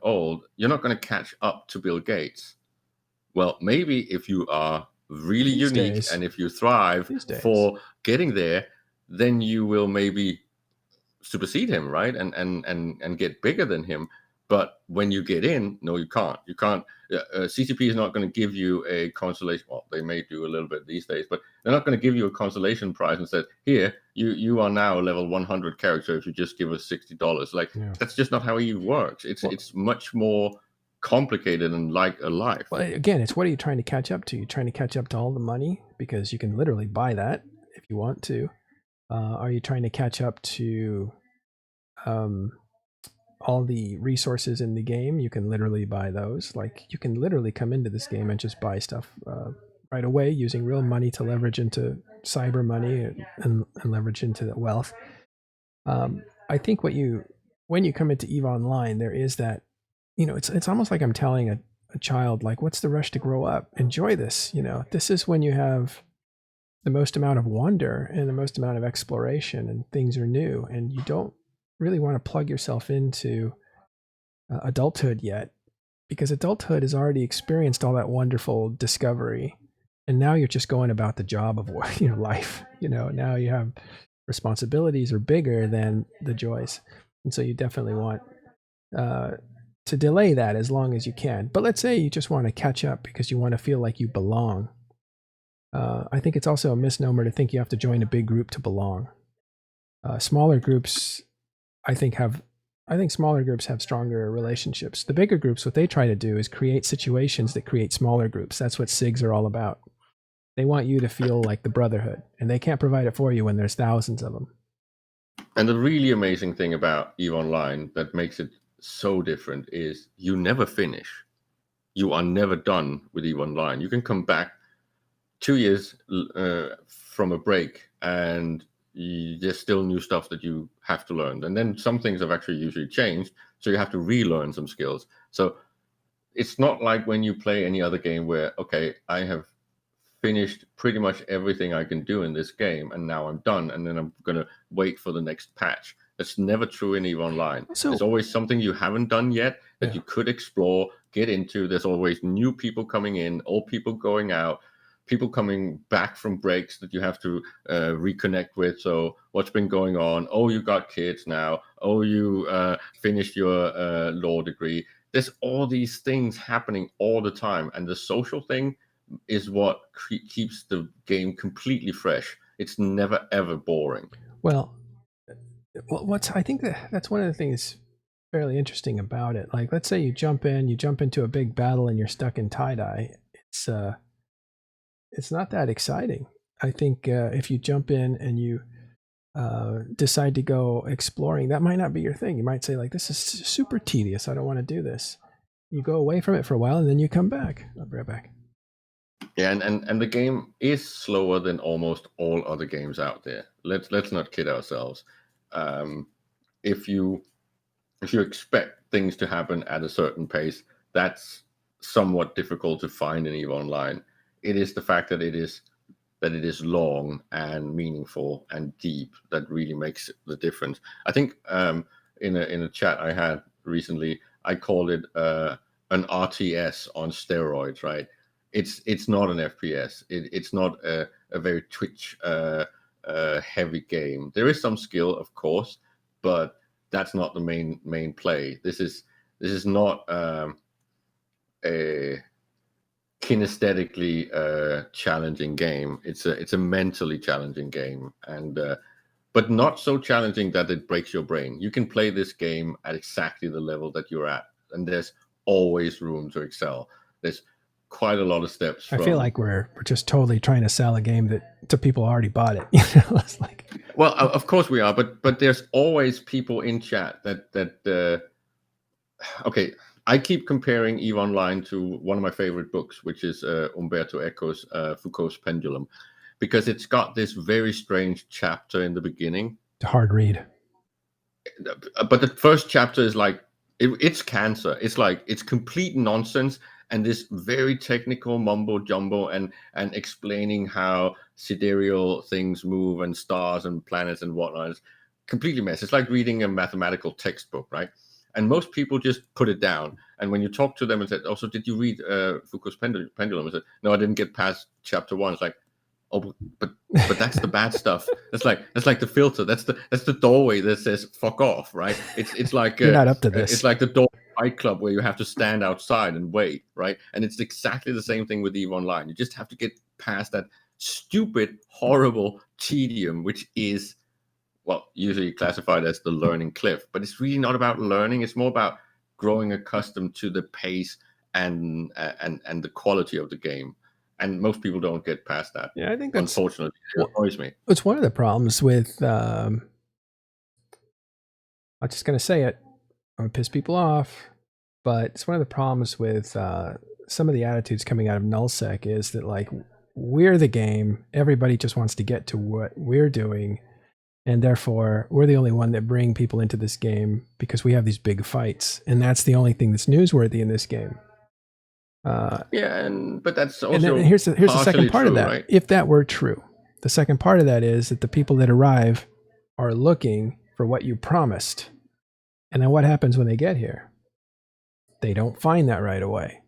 old, you're not gonna catch up to Bill Gates. Well, maybe if you are really These unique days. and if you thrive These days. for getting there, then you will maybe supersede him, right? And get bigger than him. But when you get in, no, you can't. You can't. CCP is not going to give you a consolation. Well, they may do a little bit these days, but they're not going to give you a consolation prize and say, "Here, you are now a level 100 character if you just give us $60." Like that's just not how EVE works. It's much more complicated and like a life. Well, again, it's what are you trying to catch up to? You're trying to catch up to all the money because you can literally buy that if you want to. Are you trying to catch up to all the resources in the game? You can literally buy those. Like you can literally come into this game and just buy stuff right away using real money to leverage into cyber money and leverage into the wealth. I think when you come into EVE Online, there is that, it's almost like I'm telling a child, like, what's the rush to grow up? Enjoy this. This is when you have the most amount of wonder and the most amount of exploration, and things are new, and you don't really want to plug yourself into adulthood yet, because adulthood has already experienced all that wonderful discovery, and now you're just going about the job of life. Now you have responsibilities are bigger than the joys, and so you definitely want to delay that as long as you can. But let's say you just want to catch up because you want to feel like you belong. I think it's also a misnomer to think you have to join a big group to belong. Smaller groups, I think smaller groups have stronger relationships. The bigger groups, what they try to do is create situations that create smaller groups. That's what SIGs are all about. They want you to feel like the brotherhood, and they can't provide it for you when there's thousands of them. And the really amazing thing about EVE Online that makes it so different is you never finish. You are never done with EVE Online. You can come back 2 years from a break, and there's still new stuff that you have to learn. And then some things have actually usually changed, so you have to relearn some skills. So it's not like when you play any other game where, okay, I have finished pretty much everything I can do in this game, and now I'm done, and then I'm going to wait for the next patch. That's never true in EVE Online. There's always something you haven't done yet that you could explore, get into. There's always new people coming in, old people going out, people coming back from breaks that you have to reconnect with. So what's been going on? Oh, you got kids now. Oh, you finished your law degree. There's all these things happening all the time. And the social thing is what keeps the game completely fresh. It's never, ever boring. Well, I think that's one of the things fairly interesting about it. Like, let's say you jump into a big battle and you're stuck in tie-dye. It's not that exciting. I think if you jump in and you decide to go exploring, that might not be your thing. You might say, like, this is super tedious. I don't want to do this. You go away from it for a while and then you come back. I'll be right back. Yeah, and the game is slower than almost all other games out there. Let's not kid ourselves. If you expect things to happen at a certain pace, that's somewhat difficult to find in EVE Online. It is the fact that it is long and meaningful and deep that really makes the difference. I think in a chat I had recently, I called it an RTS on steroids. Right? It's not an FPS. It's not a very Twitch heavy game. There is some skill, of course, but that's not the main play. This is not a kinesthetically challenging game. It's a mentally challenging game, and but not so challenging that it breaks your brain. You can play this game at exactly the level that you're at, and there's always room to excel. There's quite a lot of steps. I feel like we're just totally trying to sell a game that to people who already bought it. It's like, well, of course we are, but there's always people in chat that okay. I keep comparing EVE Online to one of my favorite books, which is Umberto Eco's Foucault's Pendulum, because it's got this very strange chapter in the beginning a hard read. But the first chapter is like it's cancer. It's like it's complete nonsense and this very technical mumbo jumbo and explaining how sidereal things move and stars and planets and whatnot. It's completely mess. It's like reading a mathematical textbook, right? And most people just put it down. And when you talk to them and said, "Also, did you read Foucault's Pendulum?" I said, "No, I didn't get past chapter 1." It's like, oh, but that's the bad stuff. That's like the filter. That's the doorway that says "fuck off," right? It's like You're not up to this. It's like the door Fight Club where you have to stand outside and wait, right? And it's exactly the same thing with EVE Online. You just have to get past that stupid, horrible tedium, which is usually classified as the learning cliff. But it's really not about learning. It's more about growing accustomed to the pace and the quality of the game. And most people don't get past that. Yeah, I think that's unfortunately it annoys me. It's one of the problems with. I'm just gonna say it. I'm gonna piss people off, but it's one of the problems with some of the attitudes coming out of nullsec is that like we're the game. Everybody just wants to get to what we're doing, and therefore we're the only one that bring people into this game because we have these big fights, and that's the only thing that's newsworthy in this game. But that's also and then here's the second part true, of that. right? If that were true, the second part of that is that the people that arrive are looking for what you promised. And then what happens when they get here? They don't find that right away.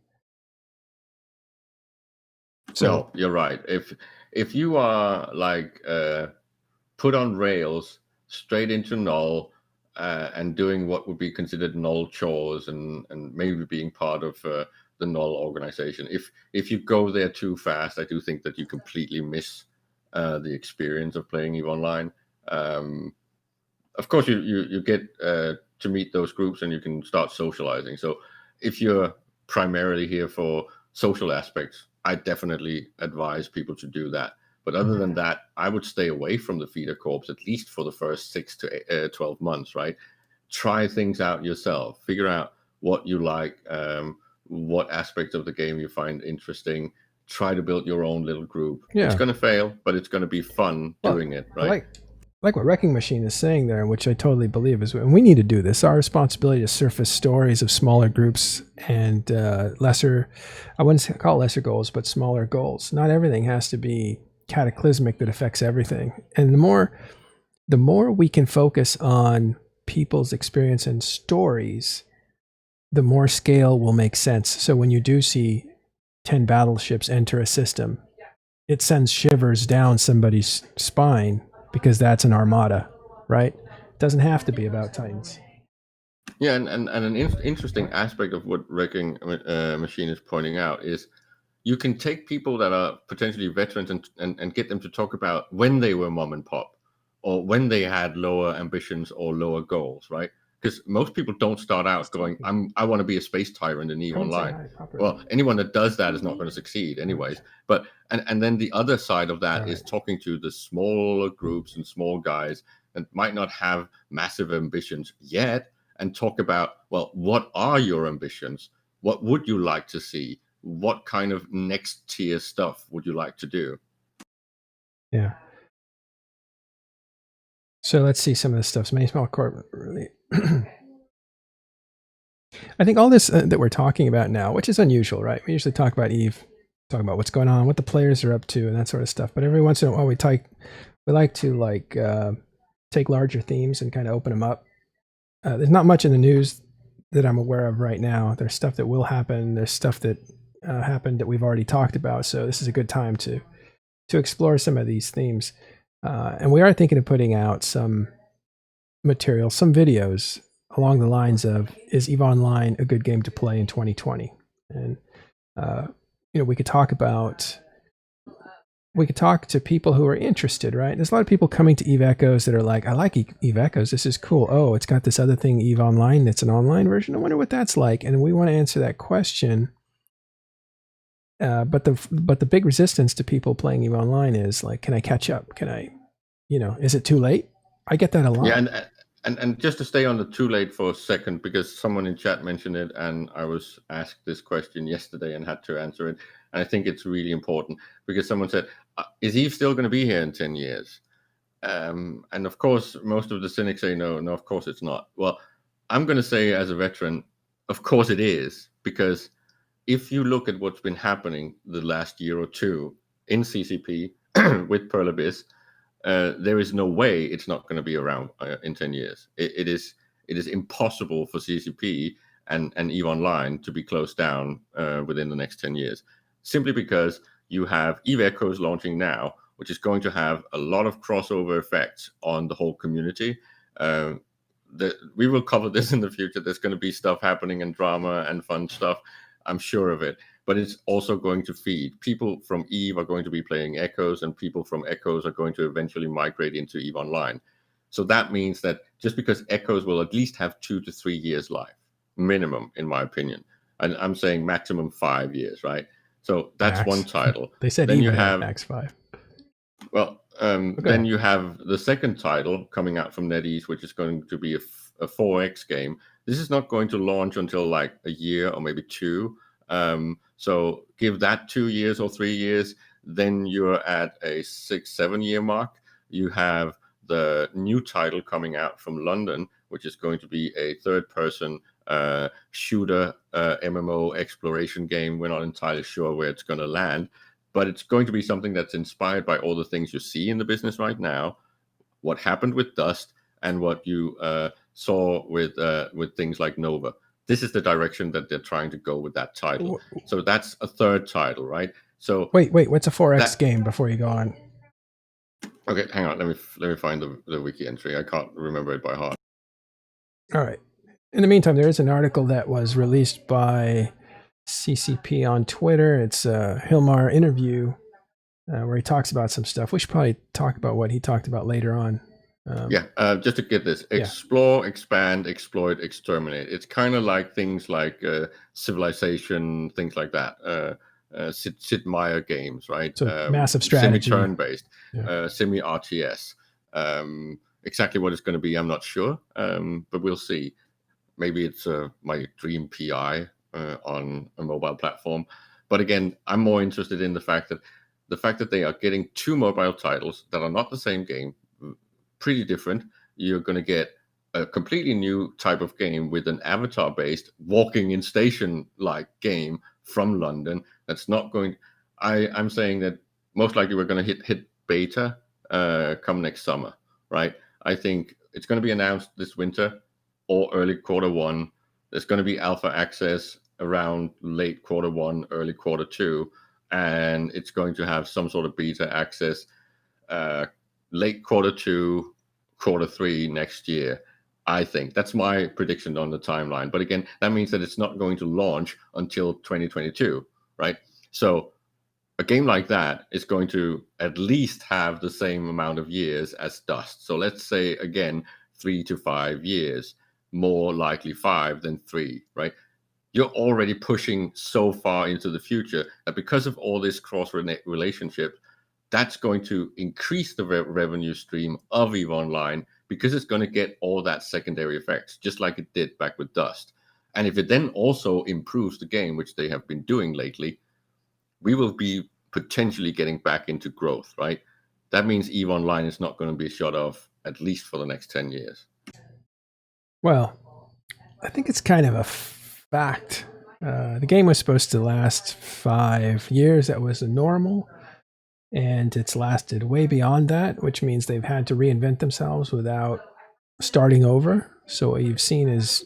So no, you're right. If you are like put on rails straight into null and doing what would be considered null chores and maybe being part of the null organization, if you go there too fast, I do think that you completely miss the experience of playing EVE Online. Of course, you get to meet those groups and you can start socializing. So if you're primarily here for social aspects, I definitely advise people to do that. But other than that, I would stay away from the feeder corps, at least for the first 6 to 12 months, right? Try things out yourself. Figure out what you like, what aspects of the game you find interesting. Try to build your own little group. Yeah. It's going to fail, but it's going to be fun doing it, right? Like what Wrecking Machine is saying there, which I totally believe is, and we need to do this. Our responsibility to surface stories of smaller groups and lesser, I wouldn't call it lesser goals, but smaller goals. Not everything has to be cataclysmic that affects everything. And the more we can focus on people's experience and stories, the more scale will make sense. So when you do see 10 battleships enter a system, it sends shivers down somebody's spine because that's an armada, right? It doesn't have to be about Titans. Yeah, and an interesting aspect of what Wrecking Machine is pointing out is you can take people that are potentially veterans and get them to talk about when they were mom and pop or when they had lower ambitions or lower goals, right? Because most people don't start out going, I want to be a space tyrant in EVE Online. Well, anyone that does that is not going to succeed anyways. But and then the other side of that is talking to the smaller groups and small guys that might not have massive ambitions yet and talk about, well, what are your ambitions? What would you like to see? What kind of next tier stuff would you like to do? Yeah. So let's see some of this stuff. So many small corp really. I think all this that we're talking about now, which is unusual, right? We usually talk about EVE, talk about what's going on, what the players are up to, and that sort of stuff. But every once in a while, we like to take larger themes and kind of open them up. There's not much in the news that I'm aware of right now. There's stuff that will happen. There's stuff that happened that we've already talked about. So this is a good time to explore some of these themes. And we are thinking of putting out some material, some videos along the lines of, is EVE Online a good game to play in 2020? And, we could talk to people who are interested, right? There's a lot of people coming to EVE Echoes that are like, I like EVE Echoes. This is cool. Oh, it's got this other thing, EVE Online, that's an online version. I wonder what that's like. And we want to answer that question. But the big resistance to people playing EVE Online is like, can I catch up? Can I, is it too late? I get that a lot. Yeah, and just to stay on the too late for a second, because someone in chat mentioned it, and I was asked this question yesterday and had to answer it. And I think it's really important because someone said, is EVE still going to be here in 10 years? And of course, most of the cynics say, no, of course it's not. Well, I'm going to say as a veteran, of course it is, because if you look at what's been happening the last year or two in CCP with Pearl Abyss, there is no way it's not going to be around in 10 years. It is impossible for CCP and EVE Online to be closed down within the next 10 years, simply because you have EVE Echoes launching now, which is going to have a lot of crossover effects on the whole community. We will cover this in the future. There's going to be stuff happening and drama and fun stuff. I'm sure of it. But it's also going to feed. People from EVE are going to be playing Echoes, and people from Echoes are going to eventually migrate into EVE Online. So that means that just because Echoes will at least have 2 to 3 years life, minimum, in my opinion. And I'm saying maximum 5 years, right? So that's Max. one title. They said then EVE you had have Max 5. Well, Okay. then you have the second title coming out from NetEase, which is going to be a 4X game. This is not going to launch until like a year or maybe 2. So give that 2 years or 3 years, then you're at a 6-7 year mark. You have the new title coming out from London, which is going to be a third-person shooter MMO exploration game. We're not entirely sure where it's going to land, but it's going to be something that's inspired by all the things you see in the business right now, what happened with Dust, and what you saw with things like Nova. This is the direction that they're trying to go with that title. So that's a third title, right? So wait, what's a 4X game before you go on? Okay, hang on. Let me find the wiki entry. I can't remember it by heart. All right. In the meantime, there is an article that was released by CCP on Twitter. It's a Hilmar interview where he talks about some stuff. We should probably talk about what he talked about later on. Just to get this: explore, expand, exploit, exterminate. It's kind of like things like Civilization, things like that. Sid Meier games, right? So massive strategy, semi-turn-based, semi-RTS. Exactly what it's going to be, I'm not sure, but we'll see. Maybe it's my dream PI on a mobile platform. But again, I'm more interested in the fact that they are getting 2 mobile titles that are not the same game, pretty different. You're going to get a completely new type of game with an avatar-based walking in station-like game from London. That's not going. I'm saying that most likely we're going to hit beta come next summer, right? I think it's going to be announced this winter or early Q1. There's going to be alpha access around late Q1, early Q2, and it's going to have some sort of beta access late Q2, Q3 next year. I think that's my prediction on the timeline. But again, that means that it's not going to launch until 2022, right? So a game like that is going to at least have the same amount of years as Dust. So let's say, again, 3 to 5 years, more likely 5 than 3, right? You're already pushing so far into the future that because of all this cross-relationship, that's going to increase the revenue stream of EVE Online because it's going to get all that secondary effects, just like it did back with Dust. And if it then also improves the game, which they have been doing lately, we will be potentially getting back into growth, right? That means EVE Online is not going to be shut off at least for the next 10 years. Well, I think it's kind of a fact. The game was supposed to last 5 years. That was normal. And it's lasted way beyond that, which means they've had to reinvent themselves without starting over. So what you've seen is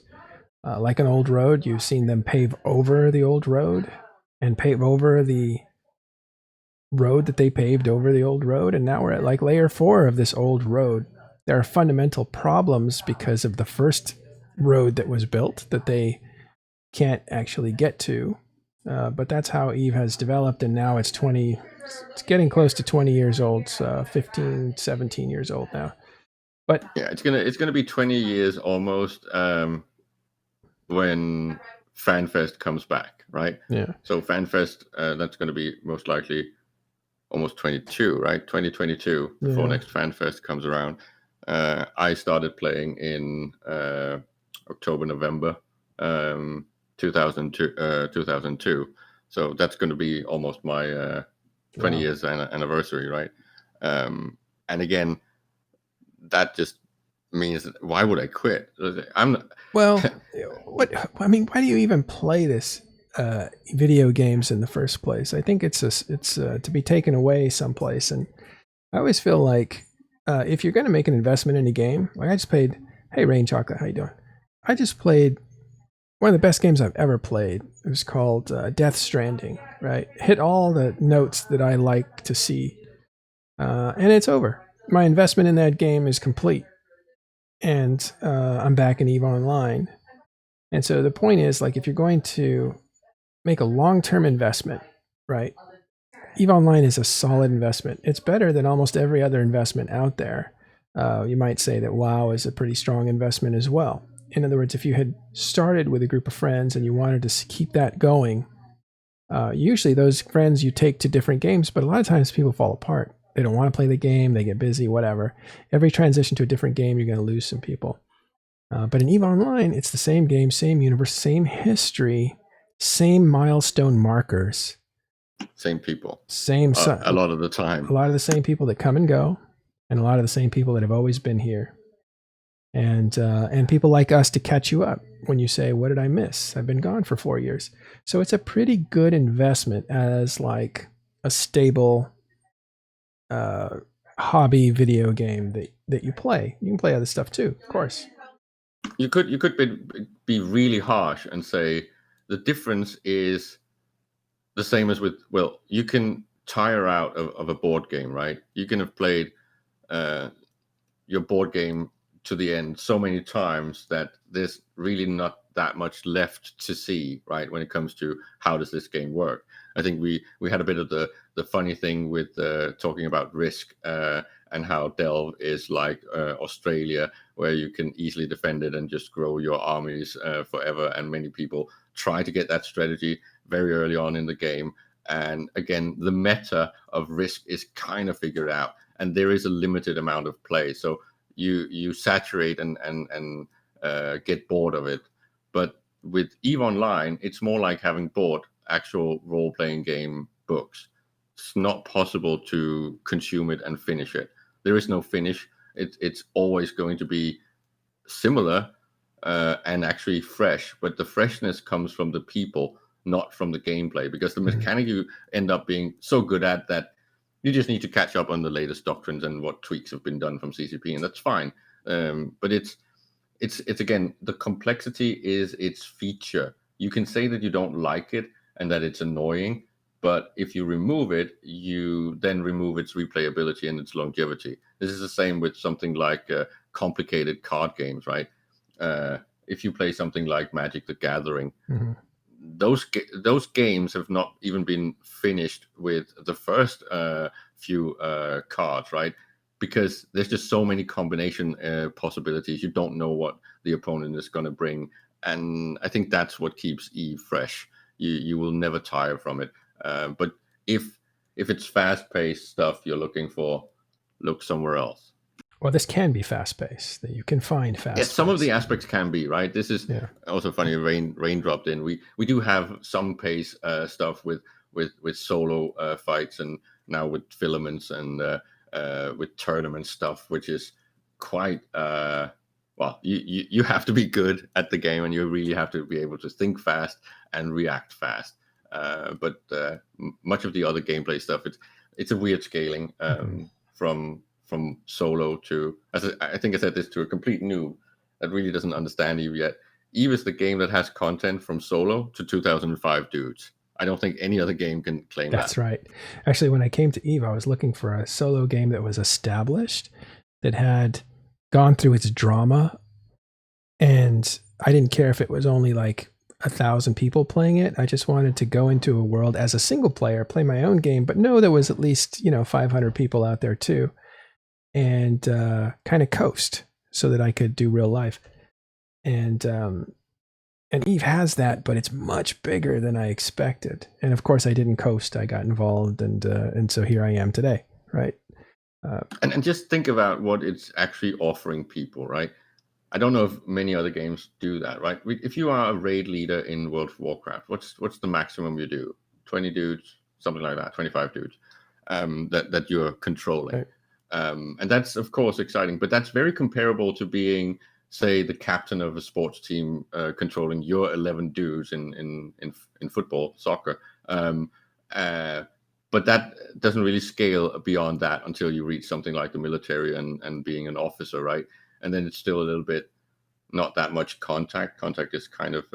like an old road. You've seen them pave over the old road and pave over the road that they paved over the old road. And now we're at like layer 4 of this old road. There are fundamental problems because of the first road that was built that they can't actually get to. But that's how EVE has developed, and now it's getting close to 20 years old, 15, 17 years old now. But yeah, it's gonna be 20 years almost when FanFest comes back, right? Yeah. So FanFest, that's going to be most likely almost 22, right? 2022 before next FanFest comes around. I started playing in October, November 2002. So that's going to be almost my 20 years anniversary, right? And again, that just means, why would I quit? I'm Well, what I mean, why do you even play this video games in the first place? I think it's to be taken away someplace, and I always feel like if you're going to make an investment in a game, like I just played. Hey, Rain Chocolate, how you doing? I just played one of the best games I've ever played. It was called Death Stranding. Right, hit all the notes that I like to see, and it's over. My investment in that game is complete, and I'm back in EVE Online. And so the point is, like, if you're going to make a long-term investment, right? EVE Online is a solid investment. It's better than almost every other investment out there. You might say that WoW is a pretty strong investment as well. In other words, if you had started with a group of friends and you wanted to keep that going, usually those friends you take to different games, but a lot of times people fall apart. They don't want to play the game, they get busy, whatever. Every transition to a different game, you're going to lose some people. But in EVE Online, it's the same game, same universe, same history, same milestone markers. Same people. Same a lot of the time. A lot of the same people that come and go, and a lot of the same people that have always been here. And people like us to catch you up when you say, what did I miss? I've been gone for 4 years. So it's a pretty good investment as like a stable hobby video game that you play. You can play other stuff too, of course. You could be really harsh and say the difference is the same as with, well, you can tire out of a board game, right? You can have played your board game to the end so many times that there's really not that much left to see, right? When it comes to how does this game work. I think we had a bit of the funny thing with talking about Risk and how Delve is like Australia, where you can easily defend it and just grow your armies forever. And many people try to get that strategy very early on in the game. And again, the meta of Risk is kind of figured out, and there is a limited amount of play. So you saturate and get bored of it. But with EVE Online, it's more like having bought actual role-playing game books. It's not possible to consume it and finish it. There is no finish. It's always going to be similar and actually fresh, but the freshness comes from the people, not from the gameplay, because the mechanic you end up being so good at that you just need to catch up on the latest doctrines and what tweaks have been done from CCP, and that's fine. But it's again, the complexity is its feature. You can say that you don't like it and that it's annoying, but if you remove it, you then remove its replayability and its longevity. This is the same with something like complicated card games, right? If you play something like Magic the Gathering, those games have not even been finished with the first few cards, right? Because there's just so many combination possibilities. You don't know what the opponent is going to bring, and I think that's what keeps EVE fresh. You will never tire from it. But if it's fast-paced stuff you're looking for, look somewhere else. Well, this can be fast-paced. That you can find fast. Yes, some of the aspects can be, right. This is also funny. Rain dropped in. We do have some pace stuff with solo fights, and now with filaments and with tournament stuff, which is quite well. You have to be good at the game, and you really have to be able to think fast and react fast. But much of the other gameplay stuff, it's a weird scaling from solo to, as I think I said this to a complete noob that really doesn't understand EVE yet. EVE is the game that has content from solo to 2005 dudes. I don't think any other game can claim that. That's right. Actually, when I came to EVE, I was looking for a solo game that was established, that had gone through its drama, and I didn't care if it was only like 1,000 people playing it. I just wanted to go into a world as a single player, play my own game, but know there was at least 500 people out there too, and kind of coast so that I could do real life. And EVE has that, but it's much bigger than I expected. And of course, I didn't coast. I got involved, and so here I am today, right? And just think about what it's actually offering people, right? I don't know if many other games do that, right? If you are a raid leader in World of Warcraft, what's the maximum you do? 20 dudes, something like that, 25 dudes that you're controlling. Right. And that's of course exciting, but that's very comparable to being, say, the captain of a sports team, controlling your 11 dudes in football, soccer. But that doesn't really scale beyond that until you reach something like the military and being an officer, right? And then it's still a little bit not that much contact. Contact is kind of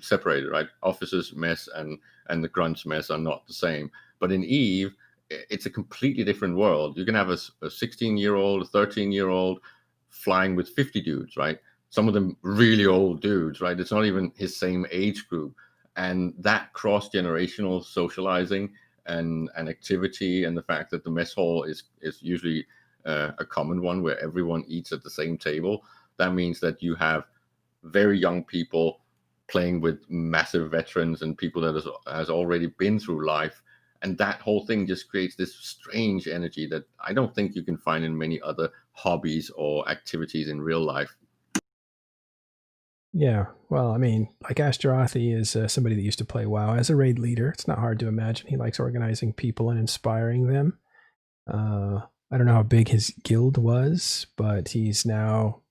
separated, right? Officers mess and the grunts mess are not the same. But in Eve, it's a completely different world. You can have a 16-year-old, a 13-year-old flying with 50 dudes, right? Some of them really old dudes, right? It's not even his same age group. And that cross-generational socializing and activity, and the fact that the mess hall is usually a common one where everyone eats at the same table, that means that you have very young people playing with massive veterans and people that has already been through life. And that whole thing just creates this strange energy that I don't think you can find in many other hobbies or activities in real life. Yeah, well, I mean, like Ashtarothi is somebody that used to play WoW as a raid leader. It's not hard to imagine he likes organizing people and inspiring them. I don't know how big his guild was, but he's now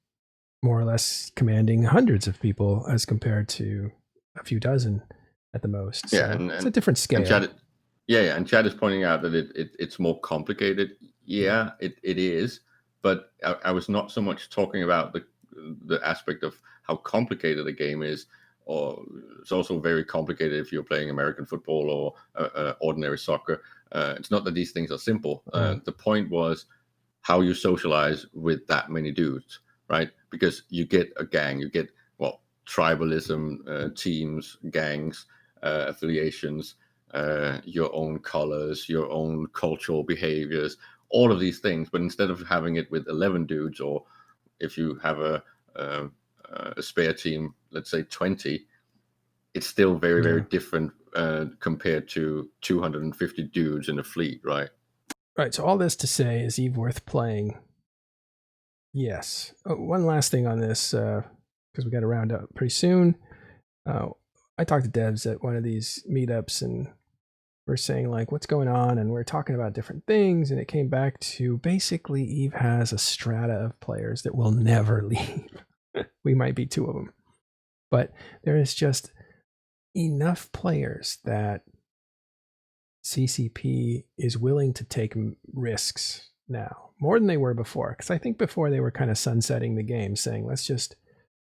more or less commanding hundreds of people as compared to a few dozen at the most. So Yeah, it's a different scale. And Chad is pointing out that it's more complicated. Yeah, it is. But I was not so much talking about the aspect of how complicated a game is, or it's also very complicated if you're playing American football or ordinary soccer. It's not that these things are simple. The point was how you socialize with that many dudes, right? Because you get a gang, you get, well, tribalism, teams, gangs, affiliations, your own colors, your own cultural behaviors, all of these things. But instead of having it with 11 dudes, or if you have a spare team, let's say 20, it's still very, very different compared to 250 dudes in a fleet, right? Right. So all this to say, is Eve worth playing? Yes. Oh, one last thing on this, because we got to round up pretty soon. I talked to devs at one of these meetups, and we're saying like, what's going on? And we're talking about different things, and it came back to basically Eve has a strata of players that will never leave. We might be two of them, but there is just enough players that CCP is willing to take risks now, more than they were before. Because I think before they were kind of sunsetting the game, saying, let's just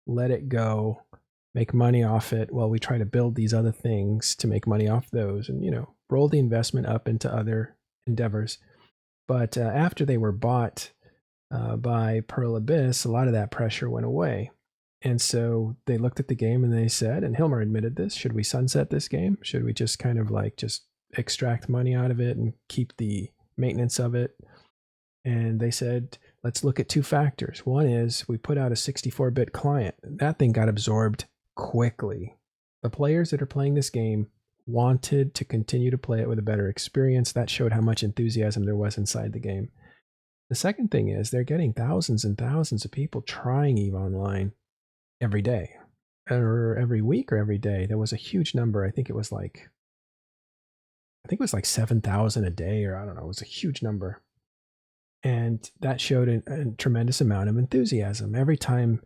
let it go, make money off it while we try to build these other things to make money off those, and, you know, roll the investment up into other endeavors. But after they were bought by Pearl Abyss, a lot of that pressure went away. And so they looked at the game and they said, and Hilmar admitted this, should we sunset this game? Should we just kind of like just extract money out of it and keep the maintenance of it? And they said, let's look at two factors. One is we put out a 64-bit client. That thing got absorbed quickly. The players that are playing this game wanted to continue to play it with a better experience. That showed how much enthusiasm there was inside the game. The second thing is they're getting thousands and thousands of people trying EVE Online every day, or every week, or every day. There was a huge number. I think it was like 7,000 a day, or I don't know. It was a huge number. And that showed a tremendous amount of enthusiasm. Every time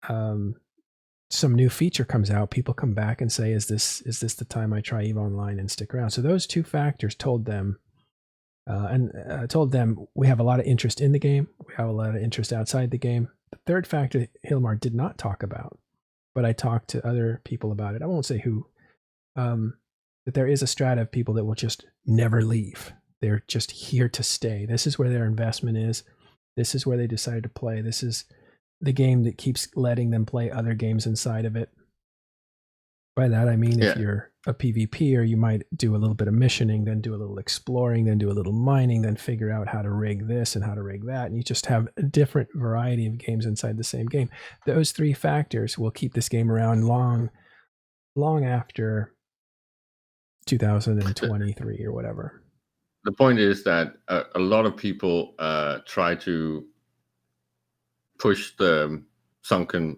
some new feature comes out, people come back and say, is this the time I try EVE Online and stick around? So those two factors told them, we have a lot of interest in the game. We have a lot of interest outside the game. The third factor Hilmar did not talk about, but I talked to other people about it. I won't say who, that there is a strata of people that will just never leave. They're just here to stay. This is where their investment is. This is where they decided to play. This is the game that keeps letting them play other games inside of it. By that, I mean, if you're a PvPer, you might do a little bit of missioning, then do a little exploring, then do a little mining, then figure out how to rig this and how to rig that. And you just have a different variety of games inside the same game. Those three factors will keep this game around long after 2023 or whatever. The point is that a lot of people try to push the sunken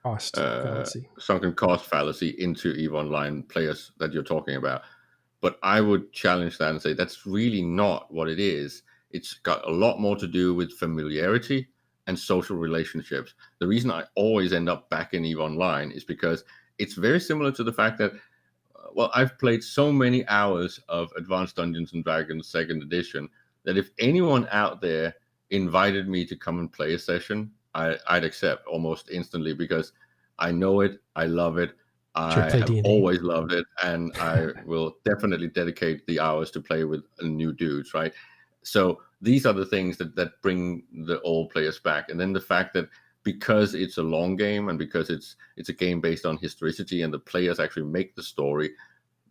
cost fallacy into EVE Online players that you're talking about. But I would challenge that and say that's really not what it is. It's got a lot more to do with familiarity and social relationships. The reason I always end up back in EVE Online is because it's very similar to the fact that, well, I've played so many hours of Advanced Dungeons and Dragons 2nd Edition that if anyone out there invited me to come and play a session, I'd accept almost instantly, because I know it, I love it, I play have D&D. always loved it, and I will definitely dedicate the hours to play with new dudes, right? So these are the things that bring the old players back. And then the fact that because it's a long game, and because it's a game based on historicity, and the players actually make the story,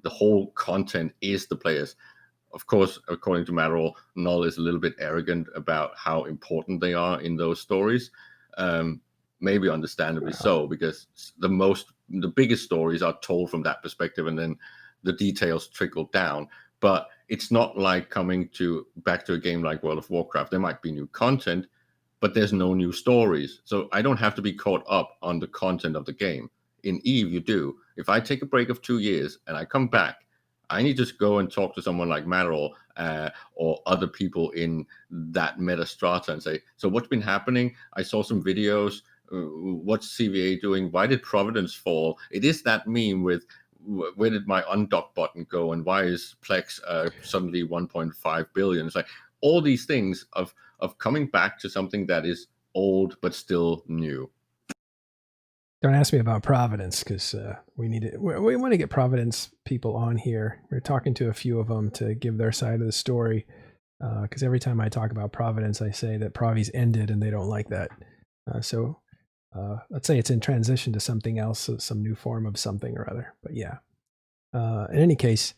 the whole content is the players. Of course, according to Matterall, Null is a little bit arrogant about how important they are in those stories. Maybe understandably so, because the biggest stories are told from that perspective, and then the details trickle down. But it's not like coming back to a game like World of Warcraft. There might be new content, but there's no new stories. So I don't have to be caught up on the content of the game. In EVE, you do. If I take a break of 2 years and I come back, I need to go and talk to someone like Matterall or other people in that meta strata and say, so what's been happening? I saw some videos. What's CVA doing? Why did Providence fall? It is that meme with, where did my undock button go, and why is Plex suddenly 1.5 billion? It's like all these things of coming back to something that is old but still new. Don't ask me about Providence, because we want to get Providence people on here. We're talking to a few of them to give their side of the story, because every time I talk about Providence, I say that Provi's ended, and they don't like that. So let's say it's in transition to something else, some new form of something or other. But yeah, in any case,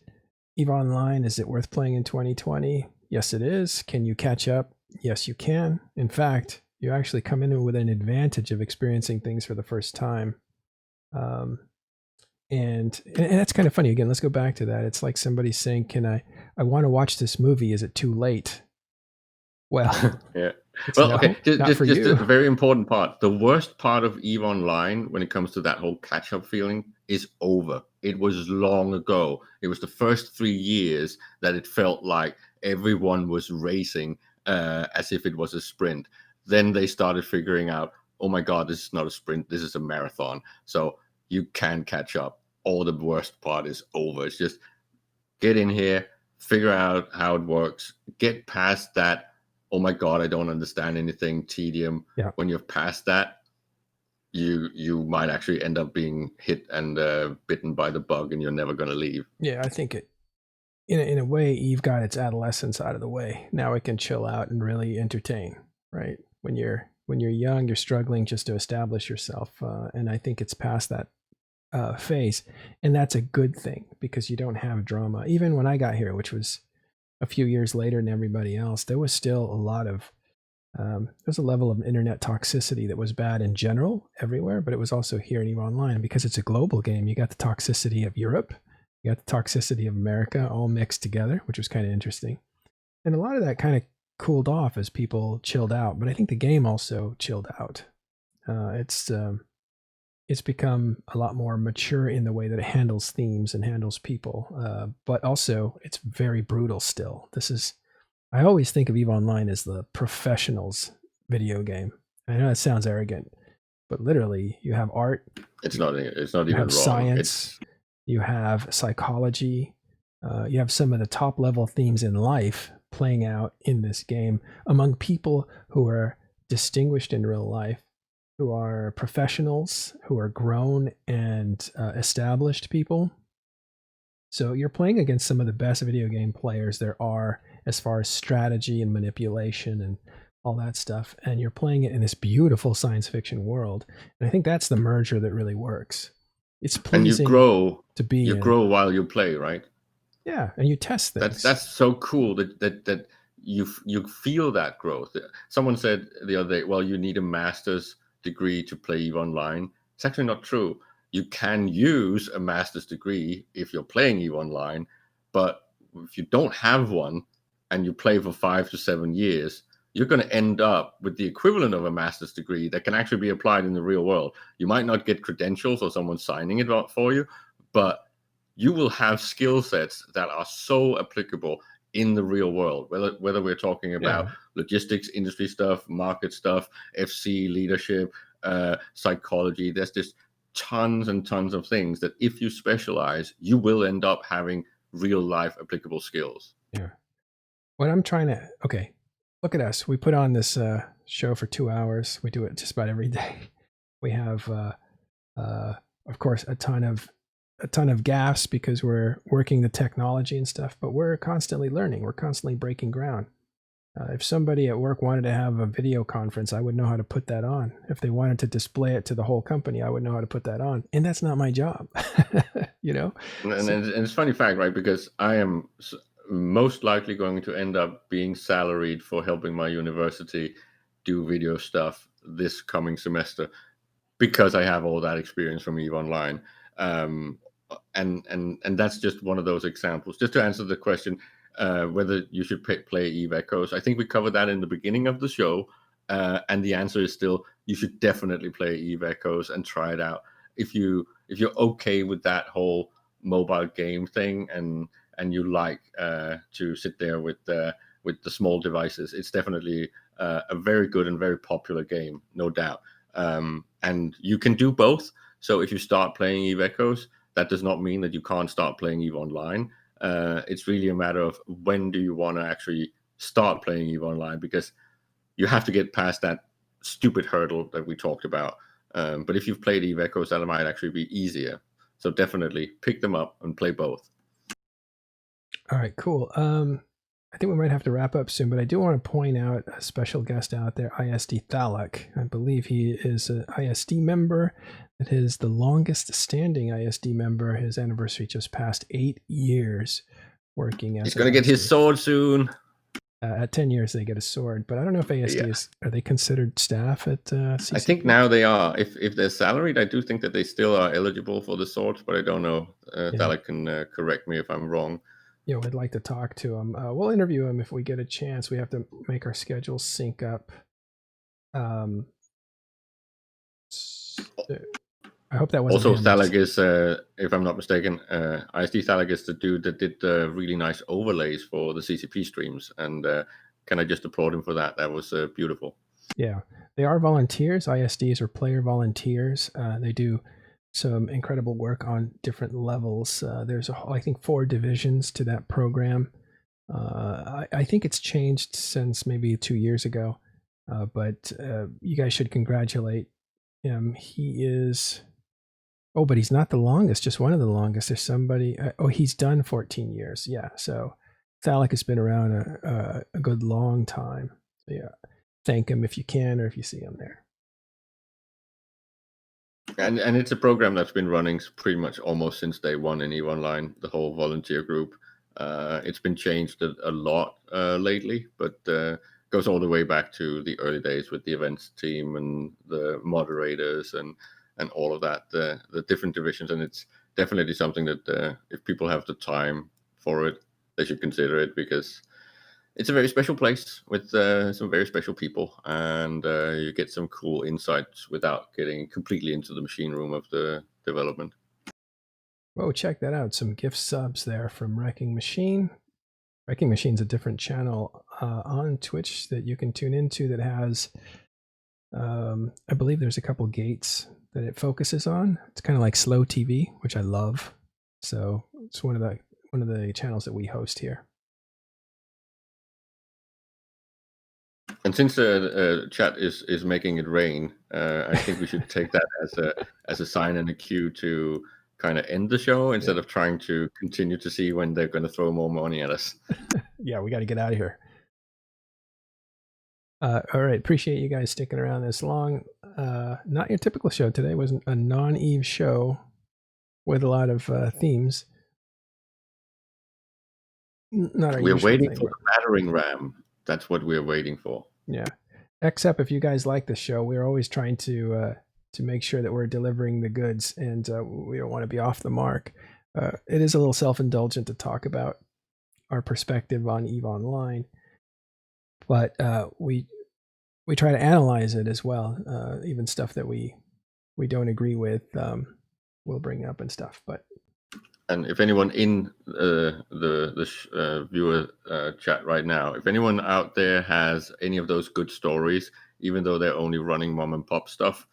EVE Online, is it worth playing in 2020? Yes, it is. Can you catch up? Yes, you can. In fact, you actually come in with an advantage of experiencing things for the first time. And that's kind of funny. Again, let's go back to that. It's like somebody saying, I want to watch this movie. Is it too late? Well, yeah. Well, no, okay, just a very important part. The worst part of EVE Online, when it comes to that whole catch-up feeling, is over. It was long ago. It was the first 3 years that it felt like everyone was racing as if it was a sprint. Then they started figuring out, oh my God, this is not a sprint, this is a marathon. So you can catch up. All the worst part is over. It's just get in here, figure out how it works, get past that, oh my God, I don't understand anything, tedium. Yeah. When you're past that, you might actually end up being hit and bitten by the bug, and you're never going to leave. Yeah, I think in a way, EVE got its adolescence out of the way. Now it can chill out and really entertain, right? When you're young, you're struggling just to establish yourself, and I think it's past that phase, and that's a good thing, because you don't have drama. Even when I got here, which was a few years later than everybody else, there was still a lot of there's a level of internet toxicity that was bad in general everywhere, but it was also here in EVE Online. Because it's a global game, you got the toxicity of Europe, you got the toxicity of America, all mixed together, which was kind of interesting. And a lot of that kind of cooled off as people chilled out, but I think the game also chilled out. It's become a lot more mature in the way that it handles themes and handles people, but also it's very brutal still. I always think of EVE Online as the professionals video game. I know that sounds arrogant, but literally you have art. It's not you even have wrong. Science. You have psychology. You have some of the top level themes in life playing out in this game among people who are distinguished in real life, who are professionals, who are grown and established people. So you're playing against some of the best video game players there are as far as strategy and manipulation and all that stuff. And you're playing it in this beautiful science fiction world. And I think that's the merger that really works. It's pleasing you grow while you play, right? Yeah, and you test things. That's so cool that you feel that growth. Someone said the other day, well, you need a master's degree to play EVE Online. It's actually not true. You can use a master's degree if you're playing EVE Online, but if you don't have one and you play for 5 to 7 years, you're going to end up with the equivalent of a master's degree that can actually be applied in the real world. You might not get credentials or someone signing it for you, but you will have skill sets that are so applicable in the real world, whether we're talking about logistics, industry stuff, market stuff, FC, leadership, psychology. There's just tons and tons of things that if you specialize, you will end up having real life applicable skills. Yeah. What I'm trying to, okay, look at us. We put on this show for 2 hours. We do it just about every day. We have, of course, a ton of gaffes because we're working the technology and stuff, but we're constantly learning. We're constantly breaking ground. If somebody at work wanted to have a video conference, I would know how to put that on. If they wanted to display it to the whole company, I would know how to put that on. And that's not my job, you know? And it's a funny fact, right? Because I am most likely going to end up being salaried for helping my university do video stuff this coming semester because I have all that experience from EVE Online. And that's just one of those examples. Just to answer the question, whether you should play EVE Echoes, I think we covered that in the beginning of the show, and the answer is still you should definitely play EVE Echoes and try it out. If you're okay with that whole mobile game thing and you like to sit there with the small devices, it's definitely a very good and very popular game, no doubt. And you can do both. So if you start playing EVE Echoes, that does not mean that you can't start playing EVE Online. It's really a matter of when do you want to actually start playing EVE Online, because you have to get past that stupid hurdle that we talked about. But if you've played EVE Echoes, that might actually be easier. So definitely pick them up and play both. All right, cool. I think we might have to wrap up soon, but I do want to point out a special guest out there, ISD Thalak. I believe he is an ISD member. It is the longest standing ISD member. His anniversary just passed 8 years working as He's going to get his sword soon. At 10 years, they get a sword, but I don't know if ASD are they considered staff at CCP? I think now they are. If they're salaried, I do think that they still are eligible for the swords, but I don't know. Thalak can correct me if I'm wrong. You know, I'd like to talk to him. We'll interview him if we get a chance. We have to make our schedules sync up. I hope that wasn't also Thalak is, if I'm not mistaken, ISD Thalak is the dude that did the really nice overlays for the CCP streams, and can I just applaud him for that? That was beautiful. Yeah, they are volunteers. ISDs are player volunteers. They do some incredible work on different levels. There's, I think, 4 divisions to that program. I think it's changed since maybe 2 years ago, but you guys should congratulate him. He is, but he's not the longest, just one of the longest. There's somebody, he's done 14 years. Yeah, so Thalak has been around a good long time. Yeah, thank him if you can, or if you see him there. And it's a program that's been running pretty much almost since day one in EVE Online, the whole volunteer group. It's been changed a lot lately, but goes all the way back to the early days with the events team and the moderators and all of that, the different divisions. And it's definitely something that if people have the time for it, they should consider it, because it's a very special place with some very special people, and you get some cool insights without getting completely into the machine room of the development. Whoa, check that out. Some gift subs there from Wrecking Machine. Wrecking Machine's a different channel on Twitch that you can tune into that has, I believe there's a couple gates that it focuses on. It's kind of like slow TV, which I love. So it's one of the channels that we host here. And since chat is making it rain, I think we should take that as a sign and a cue to kind of end the show instead of trying to continue to see when they're going to throw more money at us. Yeah, we got to get out of here. All right, appreciate you guys sticking around this long. Not your typical show today. It was a non-EVE show with a lot of themes. Not our We're usual waiting thing, for the battering ram. That's what we're waiting for. Yeah. Except if you guys like the show, we're always trying to make sure that we're delivering the goods, and we don't want to be off the mark. It is a little self-indulgent to talk about our perspective on EVE Online, but we try to analyze it as well. Even stuff that we don't agree with, we'll bring up and stuff. But And if anyone in the viewer chat right now, if anyone out there has any of those good stories, even though they're only running mom and pop stuff,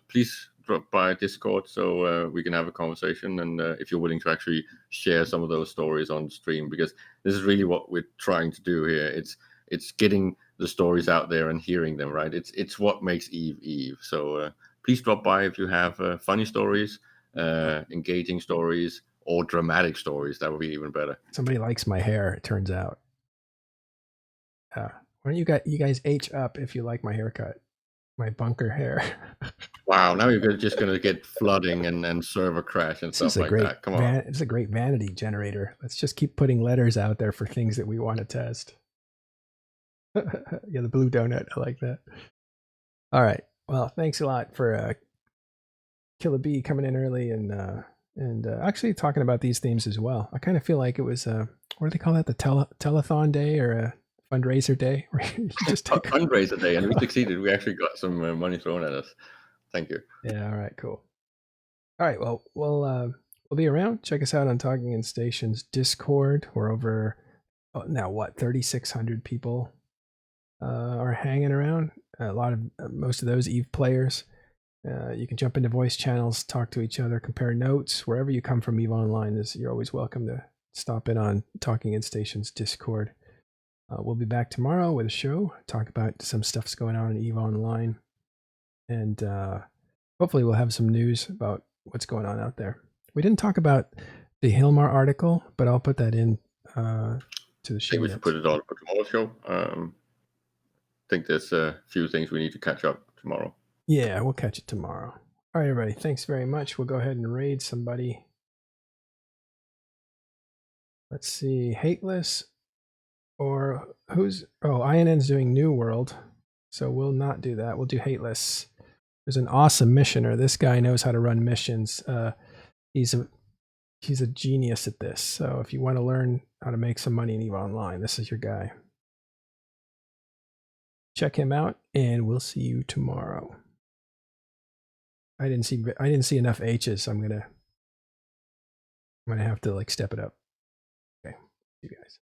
please drop by Discord so we can have a conversation. And if you're willing to actually share some of those stories on stream, because this is really what we're trying to do here. It's getting the stories out there and hearing them, right? It's what makes Eve. So please drop by if you have funny stories, engaging stories, or dramatic stories. That would be even better. Somebody likes my hair, it turns out. Why don't you guys H up if you like my haircut? My bunker hair. Wow, now you're just going to get flooding and server crash and stuff like that. Come on. It's a great vanity generator. Let's just keep putting letters out there for things that we want to test. Yeah, the blue donut. I like that. All right. Well, thanks a lot for Killer B coming in early and actually talking about these themes as well. I kind of feel like it was what do they call that? The telethon day or a fundraiser day? Where you just take fundraiser day, and we succeeded. We actually got some money thrown at us. Thank you. Yeah. All right. Cool. All right. Well, we'll be around. Check us out on Talking in Station's Discord. We're over now. What 3,600 people are hanging around. A lot of most of those Eve players. You can jump into voice channels, talk to each other, compare notes. Wherever you come from Eve Online, you're always welcome to stop in on Talking in Station's Discord. We'll be back tomorrow with a show, talk about some stuff's going on in Eve Online. And hopefully we'll have some news about what's going on out there. We didn't talk about the Hilmar article, but I'll put that in to the show. I think we should put it on for tomorrow's show. I think there's a few things we need to catch up tomorrow. Yeah, we'll catch it tomorrow. All right, everybody. Thanks very much. We'll go ahead and raid somebody. Let's see. Hateless or who's... Oh, INN's doing New World. So we'll not do that. We'll do Hateless. There's an awesome missioner. This guy knows how to run missions. He's a genius at this. So if you want to learn how to make some money in EVE Online, this is your guy. Check him out, and we'll see you tomorrow. I didn't see enough H's. So I'm gonna have to like step it up. Okay, see you guys.